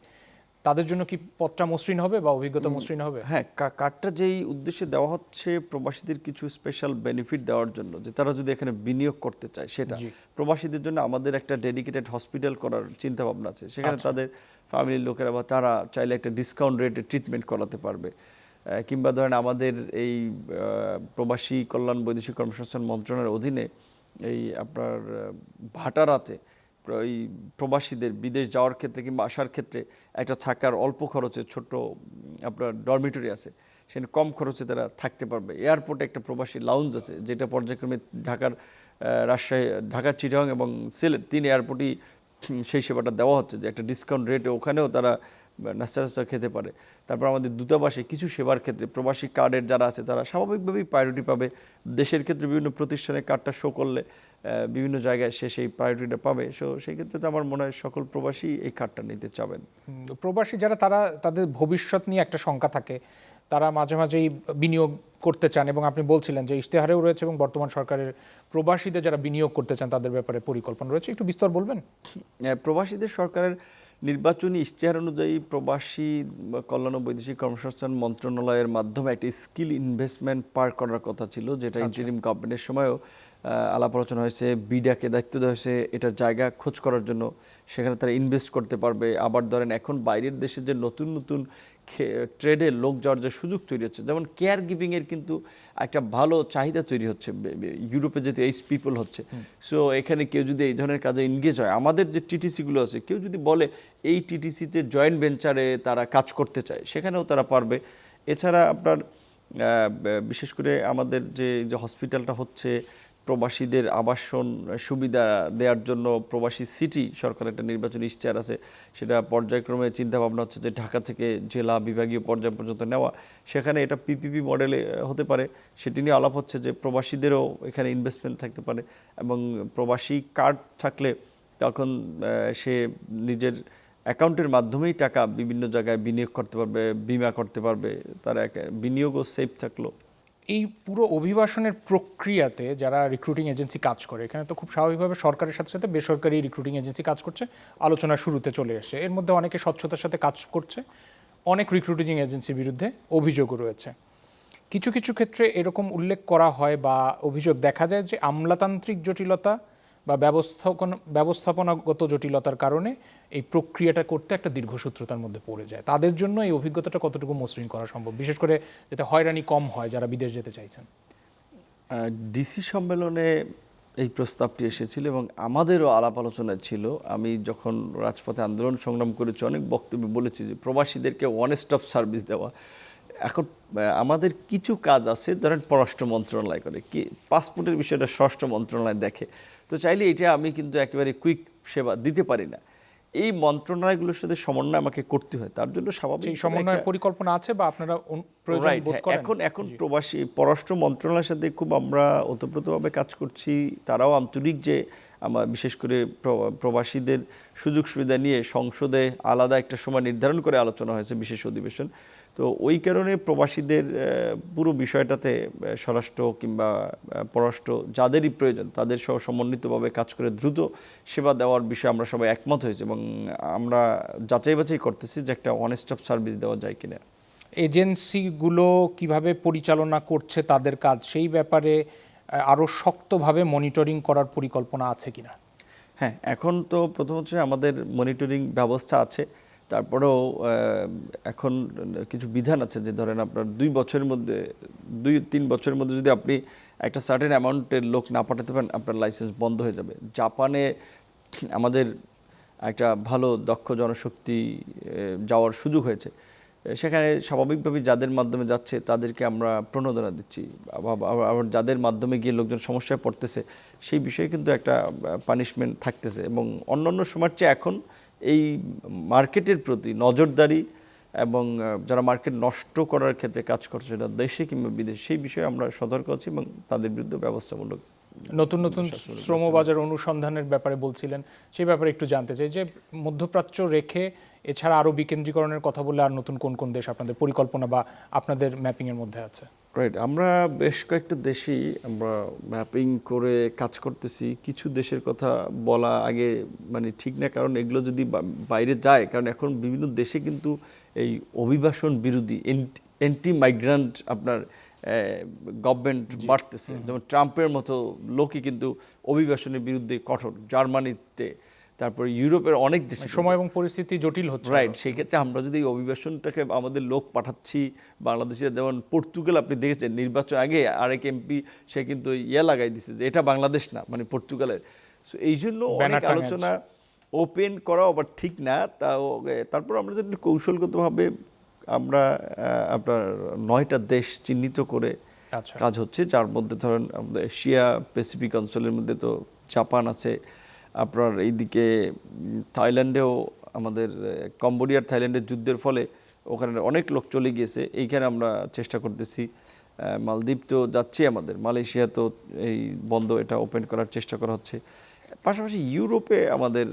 তাদের জন্য কি পথটা মসৃণ হবে বা অভিজ্ঞতা মসৃণ হবে? হ্যাঁ, কার্ডটা যেই উদ্দেশ্যে দেওয়া হচ্ছে প্রবাসীদের কিছু স্পেশাল বেনিফিট দেওয়ার জন্য, যে তারা যদি এখানে বিনিয়োগ করতে চায়, সেটা প্রবাসীদের জন্য আমাদের একটা ডেডিকেটেড হসপিটাল করার চিন্তা ভাবনা আছে। সেখানে তাদের ফ্যামিলির লোকেরা বা তারা চাইলে একটা ডিসকাউন্ট রেটে ট্রিটমেন্ট করাতে পারবে। কিংবা ধরেন আমাদের এই প্রবাসী কল্যাণ বৈদেশিক কর্মসংস্থান মন্ত্রণালয়ের অধীনে এই আপনার ভাটারাতে এই প্রবাসীদের বিদেশ যাওয়ার ক্ষেত্রে কিংবা আসার ক্ষেত্রে একটা থাকার অল্প খরচে ছোট্ট আপনার ডরমিটরি আছে, সেখানে কম খরচে তারা থাকতে পারবে। এয়ারপোর্টে একটা প্রবাসী লাউঞ্জ আছে, যেটা পর্যায়ক্রমে ঢাকার রাজশাহী, ঢাকা, চিটাগাং এবং সিলেট 3 এয়ারপোর্টই সেই সেবাটা দেওয়া হচ্ছে, যে একটা ডিসকাউন্ট রেটে ওখানেও তারা নাস্তা টাস্তা খেতে পারে। তারপর আমাদের দূতাবাসে কিছু সেবার ক্ষেত্রে প্রবাসী কার্ডের যারা আছে তারা স্বাভাবিকভাবেই প্রায়োরিটি পাবে। দেশের ক্ষেত্রে বিভিন্ন প্রতিষ্ঠানে কার্ডটা শো করলে বিভিন্ন জায়গায় সে সেই প্রায়োরিটিটা পাবে। সেই ক্ষেত্রে তো আমার মনে হয় সকল প্রবাসী এই কার্ডটা নিতে চাবেন। প্রবাসী যারা তারা তাদের ভবিষ্যৎ নিয়ে একটা শঙ্কা থাকে, তারা মাঝে মাঝেই বিনিয়োগ করতে চান এবং আপনি বলছিলেন যে ইশতেহারেও রয়েছে এবং বর্তমান সরকারের প্রবাসীদের যারা বিনিয়োগ করতে চান তাদের ব্যাপারে পরিকল্পনা রয়েছে, একটু বিস্তর বলবেন? প্রবাসীদের সরকারের নির্বাচনী ইশতেহার অনুযায়ী প্রবাসী কল্যাণ ও বৈদেশিক কর্মসংস্থান মন্ত্রণালয়ের মাধ্যমে একটি স্কিল ইনভেস্টমেন্ট পার করার কথা ছিল, যেটা ইন্টারিম গভর্নমেন্টের সময়ও আলাপ আলোচনা হয়েছে। বিডাকে দায়িত্ব দেওয়া হয়েছে এটার জায়গা খোঁজ করার জন্য, সেখানে তারা ইনভেস্ট করতে পারবে। আবার ধরেন এখন বাইরের দেশে যে নতুন নতুন ট্রেডে লোক যাওয়ার যে সুযোগ তৈরি হচ্ছে, যেমন কেয়ার গিভিংয়ের কিন্তু একটা ভালো চাহিদা তৈরি হচ্ছে ইউরোপে, যেহেতু এইজ পিপল হচ্ছে। সো এখানে কেউ যদি এই ধরনের কাজে এনগেজ হয়, আমাদের যে টিটিসিগুলো আছে, কেউ যদি বলে এই টিটিসিতে জয়েন্ট ভেঞ্চারে তারা কাজ করতে চায়, সেখানেও তারা পারবে। এছাড়া আপনার বিশেষ করে আমাদের যে হসপিটালটা হচ্ছে, প্রবাসীদের আবাসন সুবিধা দেওয়ার জন্য প্রবাসী সিটি সরকারের একটা নির্বাচনী ইশতেহার আছে, সেটা পর্যায়ক্রমে চিন্তাভাবনা হচ্ছে যে ঢাকা থেকে জেলা বিভাগীয় পর্যায় পর্যন্ত নেওয়া। সেখানে এটা পিপিপি মডেলে হতে পারে, সেটি নিয়ে আলাপ হচ্ছে যে প্রবাসীদেরও এখানে ইনভেস্টমেন্ট থাকতে পারে এবং প্রবাসী কার্ড থাকলে তখন সে নিজের অ্যাকাউন্টের মাধ্যমেই টাকা বিভিন্ন জায়গায় বিনিয়োগ করতে পারবে, বিমা করতে পারবে, তার বিনিয়োগও সেফ থাকলো। এই পুরো অভিবাসনের প্রক্রিয়াতে যারা রিক্রুটিং এজেন্সি কাজ করে, এখানে তো খুব স্বাভাবিকভাবে সরকারের সাথে সাথে বেসরকারি রিক্রুটিং এজেন্সি কাজ করছে, আলোচনা শুরুতে চলে এসছে। এর মধ্যে অনেকে স্বচ্ছতার সাথে কাজ করছে, অনেক রিক্রুটিং এজেন্সির বিরুদ্ধে অভিযোগও রয়েছে। কিছু কিছু ক্ষেত্রে এরকম উল্লেখ করা হয় বা অভিযোগ দেখা যায় যে আমলাতান্ত্রিক জটিলতা বা ব্যবস্থাপনাগত জটিলতার কারণে এই প্রক্রিয়াটা করতে একটা দীর্ঘসূত্রতার মধ্যে পড়ে যায়। তাদের জন্য এই অভিজ্ঞতাটা কতটুকু মসৃণ করা সম্ভব, বিশেষ করে যাতে হয়রানি কম হয় যারা বিদেশ যেতে চাইছেন? ডিসি সম্মেলনে এই প্রস্তাবটি এসেছিল এবং আমাদেরও আলাপ আলোচনা ছিল। আমি যখন রাজপথে আন্দোলন সংগ্রাম করেছি, অনেক বক্তব্যে বলেছি যে প্রবাসীদেরকে ওয়ান স্টপ সার্ভিস দেওয়া। এখন আমাদের কিছু কাজ আছে, ধরেন পররাষ্ট্র মন্ত্রণালয় করে, কি পাসপোর্টের বিষয়টা স্বরাষ্ট্র মন্ত্রণালয় দেখে, তো চাইলে এটা আমি কিন্তু একেবারে কুইক সেবা দিতে পারি না। এই মন্ত্রণালয়গুলোর সাথে সমন্বয় আমাকে করতে হয়, তার জন্য স্বাভাবিক সমন্বয়ের পরিকল্পনা আছে বা আপনারা প্রয়োজন বোধ করেন? এখন প্রবাসী পররাষ্ট্র মন্ত্রণালয়ের সাথে খুব আমরা ওতপ্রোতভাবে কাজ করছি। তারাও আন্তরিক যে আমার বিশেষ করে প্রবাসীদের সুযোগ সুবিধা নিয়ে সংসদে আলাদা একটা সময় নির্ধারণ করে আলোচনা হয়েছে, বিশেষ অধিবেশন। তো ওই কারণে প্রবাসীদের পুরো বিষয়টাতে স্বরাষ্ট্র কিংবা পররাষ্ট্র যাদেরই প্রয়োজন তাদের সহ সমন্বিতভাবে কাজ করে দ্রুত সেবা দেওয়ার বিষয়ে আমরা সবাই একমত হয়েছে এবং আমরা যাচাই বাছাই করতেছি যে একটা ওয়ান স্টপ সার্ভিস দেওয়া যায় কিনা। এজেন্সিগুলো কিভাবে পরিচালনা করছে তাদের কাজ, সেই ব্যাপারে আরও শক্তভাবে মনিটরিং করার পরিকল্পনা আছে কিনা? হ্যাঁ, এখন তো প্রথম হচ্ছে আমাদের মনিটরিং ব্যবস্থা আছে। তারপরেও এখন কিছু বিধান আছে যে ধরেন আপনার 2 বছরের মধ্যে 2-3 বছরের মধ্যে যদি আপনি একটা সার্টেন অ্যামাউন্টের লোক না পাঠাতে পারেন, আপনার লাইসেন্স বন্ধ হয়ে যাবে। জাপানে আমাদের একটা ভালো দক্ষ জনশক্তি যাওয়ার সুযোগ হয়েছে, সেখানে স্বাভাবিকভাবে যাদের মাধ্যমে যাচ্ছে তাদেরকে আমরা প্রণোদনা দিচ্ছি। আবার যাদের মাধ্যমে গিয়ে লোকজন সমস্যায় পড়তেছে সেই বিষয়ে কিন্তু একটা পানিশমেন্ট থাকতেছে এবং অন্যান্য সময়ের চেয়ে এখন এই মার্কেটের প্রতি নজরদারি এবং যারা মার্কেট নষ্ট করার ক্ষেত্রে কাজ করছে, সেটা দেশে কিংবা বিদেশে, সেই বিষয়ে আমরা সতর্ক আছি এবং তাদের বিরুদ্ধে ব্যবস্থামূলক। নতুন নতুন শ্রমবাজার অনুসন্ধানের ব্যাপারে বলছিলেন, সেই ব্যাপারে একটু জানতে চাই যে মধ্যপ্রাচ্য রেখে এছাড়া আরও বিকেন্দ্রীকরণের কথা বললে আর নতুন কোন কোন দেশ আপনাদের পরিকল্পনা বা আপনাদের ম্যাপিংয়ের মধ্যে আছে? রাইট, আমরা বেশ কয়েকটা দেশেই আমরা ম্যাপিং করে কাজ করতেছি। কিছু দেশের কথা বলা আগে মানে ঠিক না, কারণ এগুলো যদি বাইরে যায়, কারণ এখন বিভিন্ন দেশে কিন্তু এই অভিবাসন বিরোধী অ্যান্টি মাইগ্রান্ট আপনার গভর্নমেন্ট বাড়তেছে। যেমন ট্রাম্পের মতো লোকই কিন্তু অভিবাসনের বিরুদ্ধে কঠোর, জার্মানিতে, তারপর ইউরোপের অনেক দেশে সময় এবং পরিস্থিতি জটিল হচ্ছে। রাইট, সেই ক্ষেত্রে আমরা যদি এই অভিবাসনটাকে আমাদের লোক পাঠাচ্ছি বাংলাদেশে, যেমন পর্তুগাল আপনি দেখেছেন নির্বাচন আগে আরেক এমপি সে কিন্তু লাগাই দিছে যে এটা বাংলাদেশ না, মানে পর্তুগালের। সো এই জন্য অনেক আলোচনা ওপেন করা আবার ঠিক না। তারপর আমরা যদি কৌশলগতভাবে আমরা আপনার 9টা দেশ চিহ্নিত করে কাজ হচ্ছে, যার মধ্যে ধরেন আমাদের এশিয়া প্যাসিফিক অঞ্চলের মধ্যে তো জাপান আছে, আপনার এইদিকে থাইল্যান্ডেও আমাদের কম্বোডিয়ার থাইল্যান্ডের যুদ্ধের ফলে ওখানে অনেক লোক চলে গিয়েছে, এইখানে আমরা চেষ্টা করতেছি। মালদ্বীপ তো যাচ্ছে আমাদের, মালয়েশিয়া তো এই বন্ধ এটা ওপেন করার চেষ্টা করা হচ্ছে। পাশাপাশি ইউরোপে আমাদের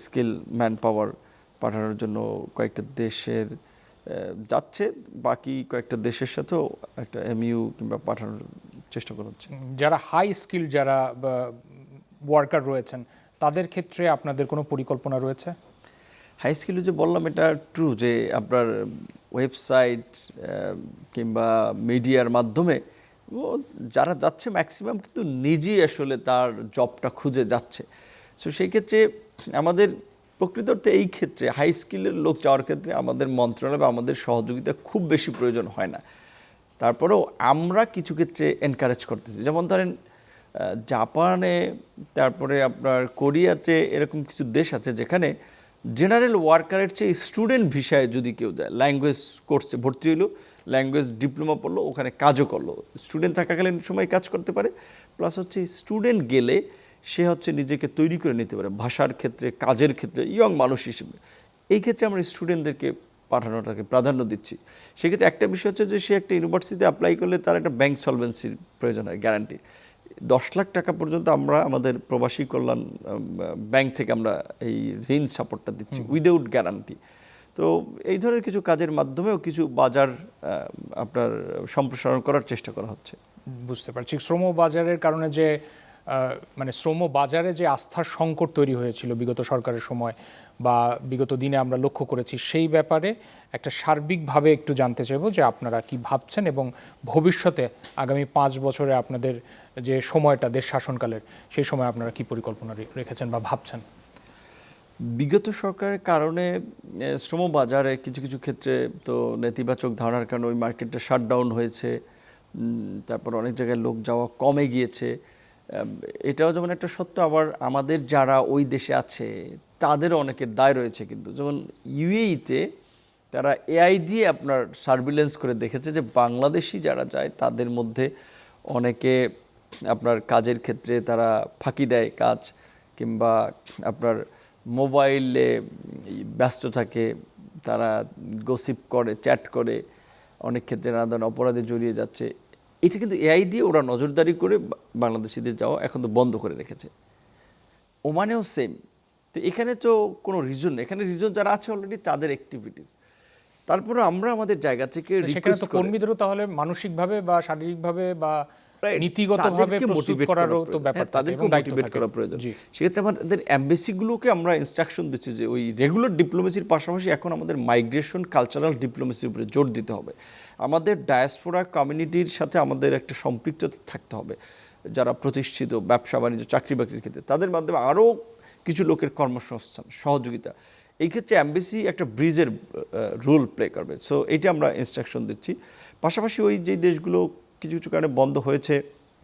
স্কিল ম্যান পাওয়ার পাঠানোর জন্য কয়েকটা দেশের যাচ্ছে, বাকি কয়েকটা দেশের সাথেও একটা এমইউ কিংবা পাঠানোর চেষ্টা করা হচ্ছে। যারা হাই স্কিল যারা ওয়ার্কার রয়েছেন তাদের ক্ষেত্রে আপনাদের কোনো পরিকল্পনা রয়েছে? হাই স্কিলে যে বললাম এটা ট্রু, যে আপনার ওয়েবসাইট কিংবা মিডিয়ার মাধ্যমে যারা যাচ্ছে ম্যাক্সিমাম কিন্তু নিজেই আসলে তার জবটা খুঁজে যাচ্ছে। সো সেই ক্ষেত্রে আমাদের প্রকৃত অর্থে এই ক্ষেত্রে হাই স্কিলের লোক যাওয়ার ক্ষেত্রে আমাদের মন্ত্রণালয় বা আমাদের সহযোগিতা খুব বেশি প্রয়োজন হয় না। তারপরেও আমরা কিছু ক্ষেত্রে এনকারেজ করতেছি, যেমন ধরেন জাপানে, তারপরে আপনার কোরিয়াতে এরকম কিছু দেশ আছে যেখানে জেনারেল ওয়ার্কারের চেয়ে স্টুডেন্ট ভিসায় যদি কেউ যায়, ল্যাঙ্গুয়েজ কোর্সে ভর্তি হইলো, ল্যাঙ্গুয়েজ ডিপ্লোমা পড়লো, ওখানে কাজও করলো, স্টুডেন্ট থাকাকালীন সময় কাজ করতে পারে, প্লাস হচ্ছে স্টুডেন্ট গেলে সে হচ্ছে নিজেকে তৈরি করে নিতে পারে ভাষার ক্ষেত্রে, কাজের ক্ষেত্রে, ইয়ং মানুষ হিসেবে। এই ক্ষেত্রে আমরা স্টুডেন্টদেরকে পাঠানোটাকে প্রাধান্য দিচ্ছি। সেক্ষেত্রে একটা বিষয় হচ্ছে যে সে একটা ইউনিভার্সিটিতে অ্যাপ্লাই করলে তার একটা ব্যাংক সলভেন্সির প্রয়োজন হয়, গ্যারান্টি 10 লাখ টাকা পর্যন্ত আমরা আমাদের প্রবাসী কল্যাণ ব্যাংক থেকে আমরা এই ঋণ সাপোর্টটা দিচ্ছি উইদাউট গ্যারান্টি। তো এই ধরনের কিছু কাজের মাধ্যমেও কিছু বাজার আপনার সম্প্রসারণ করার চেষ্টা করা হচ্ছে। বুঝতে পারছি। শ্রম বাজারের কারণে যে মানে শ্রম বাজারে যে আস্থার সংকট তৈরি হয়েছিল বিগত সরকারের সময় বা বিগত দিনে আমরা লক্ষ্য করেছি, সেই ব্যাপারে একটা সার্বিকভাবে একটু জানতে চাইব যে আপনারা কি ভাবছেন এবং ভবিষ্যতে আগামী 5 বছরে আপনাদের যে সময়টা দেশ শাসনকালের, সেই সময় আপনারা কি পরিকল্পনা রেখেছেন বা ভাবছেন? বিগত সরকারের কারণে শ্রম বাজারে কিছু কিছু ক্ষেত্রে তো নেতিবাচক ধারণার কারণে ওই মার্কেটটা শাটডাউন হয়েছে, তারপর অনেক জায়গায় লোক যাওয়া কমে গিয়েছে। এটাও যেমন একটা সত্য, আবার আমাদের যারা ওই দেশে আছে তাদেরও অনেকের দায় রয়েছে। কিন্তু যেমন ইউএইতে তারা এআই দিয়ে আপনার সার্ভিলেন্স করে দেখেছে যে বাংলাদেশি যারা যায় তাদের মধ্যে অনেকে আপনার কাজের ক্ষেত্রে তারা ফাঁকি দেয় কাজ, কিংবা আপনার মোবাইলে ব্যস্ত থাকে, তারা গসিপ করে, চ্যাট করে, অনেক ক্ষেত্রে নানা ধরনের অপরাধে জড়িয়ে যাচ্ছে। এটা কিন্তু এআই দিয়ে ওরা নজরদারি করে বাংলাদেশিদের যাওয়া এখন তো বন্ধ করে রেখেছে। ওমানেও সেম। তো এখানে তো কোনো রিজন নেই, এখানে রিজন যারা আছে অলরেডি তাদের অ্যাক্টিভিটিস। তারপরে আমরা আমাদের জায়গা থেকে সেখানে তো কর্মীদেরও তাহলে মানসিকভাবে বা শারীরিকভাবে বা নীতিগতভাবে প্রস্তুত করারও তো ব্যাপার, তাদেরকে মোটিভেট করা প্রয়োজন। সেক্ষেত্রে আমাদের এমবেসিগুলোকে আমরা ইনস্ট্রাকশন দিচ্ছি যে ওই রেগুলার ডিপ্লোমেসির পাশাপাশি এখন আমাদের মাইগ্রেশন কালচারাল ডিপ্লোমেসির উপরে জোর দিতে হবে। আমাদের ডায়াসপোরা কমিউনিটির সাথে আমাদের একটা সম্পৃক্ততা থাকতে হবে, যারা প্রতিষ্ঠিত ব্যবসা বাণিজ্য চাকরি বাকরির ক্ষেত্রে, তাদের মাধ্যমে আরও কিছু লোকের কর্মসংস্থান সহযোগিতা। এই ক্ষেত্রে এমবেসি একটা ব্রিজের রোল প্লে করবে। সো এইটা আমরা ইনস্ট্রাকশন দিচ্ছি। পাশাপাশি ওই যে দেশগুলো কিছু কিছু কারণে বন্ধ হয়েছে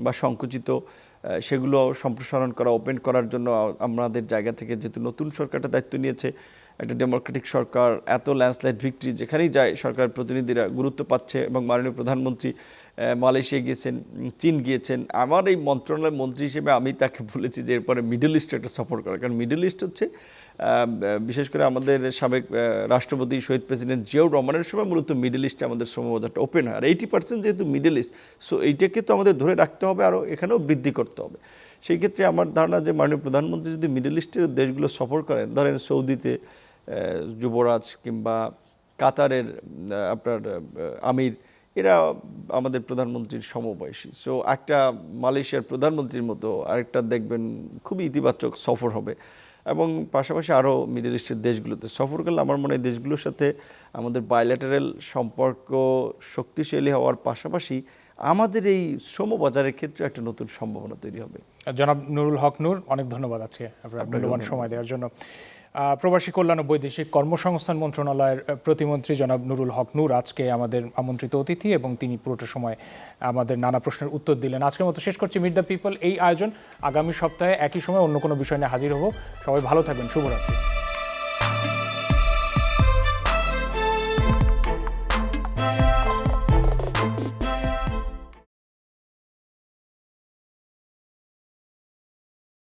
বা সংকুচিত, সেগুলো সম্প্রসারণ করা, ওপেন করার জন্য আমাদের জায়গা থেকে, যেহেতু নতুন সরকারটা দায়িত্ব নিয়েছে, একটা ডেমোক্রেটিক সরকার, এত ল্যান্ডস্লাইড ভিক্টরি, যেখানেই যায় সরকার প্রতিনিধিরা গুরুত্ব পাচ্ছে এবং মাননীয় প্রধানমন্ত্রী মালয়েশিয়া গিয়েছেন, চীন গিয়েছেন। আমার এই মন্ত্রণালয়ের মন্ত্রী হিসেবে আমি তাকে বলেছি যে এরপরে মিডল ইস্টে একটা সফর করা, কারণ মিডল ইস্ট হচ্ছে বিশেষ করে আমাদের সাবেক রাষ্ট্রপতি শহীদ প্রেসিডেন্ট জিয়াউর রহমানের সময় মূলত মিডল ইস্টে আমাদের শ্রমবাজারটা ওপেন হয়, আর 80% যেহেতু মিডল ইস্ট, সো এইটাকে তো আমাদের ধরে রাখতে হবে, আরও এখানেও বৃদ্ধি করতে হবে। সেই ক্ষেত্রে আমার ধারণা যে মাননীয় প্রধানমন্ত্রী যদি মিডল ইস্টের দেশগুলো সফর করেন, ধরেন সৌদিতে যুবরাজ কিংবা কাতারের আপনার আমির, এরা আমাদের প্রধানমন্ত্রীর সমবয়সী। সো একটা মালয়েশিয়ার প্রধানমন্ত্রীর মতো আরেকটা দেখবেন খুবই ইতিবাচক সফর হবে। এবং পাশাপাশি আরও মিডল ইস্টের দেশগুলোতে সফর করলে আমার মনে হয় দেশগুলোর সাথে আমাদের বায়োল্যাটারাল সম্পর্ক শক্তিশালী হওয়ার পাশাপাশি আমাদের এই শ্রম বাজারের ক্ষেত্রে একটা নতুন সম্ভাবনা তৈরি হবে। জনাব নুরুল হক নূর, অনেক ধন্যবাদ আজকে আপনার মূল্যবান সময় দেওয়ার জন্য। প্রবাসী কল্যাণ ও বৈদেশিক কর্মসংস্থান মন্ত্রণালয়ের প্রতিমন্ত্রী জনাব নুরুল হক নূর আজকে আমাদের আমন্ত্রিত অতিথি এবং তিনি পুরোটা সময় আমাদের নানা প্রশ্নের উত্তর দিলেন। আজকের মতো শেষ করছি মিট দ্য পিপল এই আয়োজন। আগামী সপ্তাহে একই সময় অন্য কোনো বিষয় নিয়ে হাজির হব। সবাই ভালো থাকবেন, শুভরাত্রি।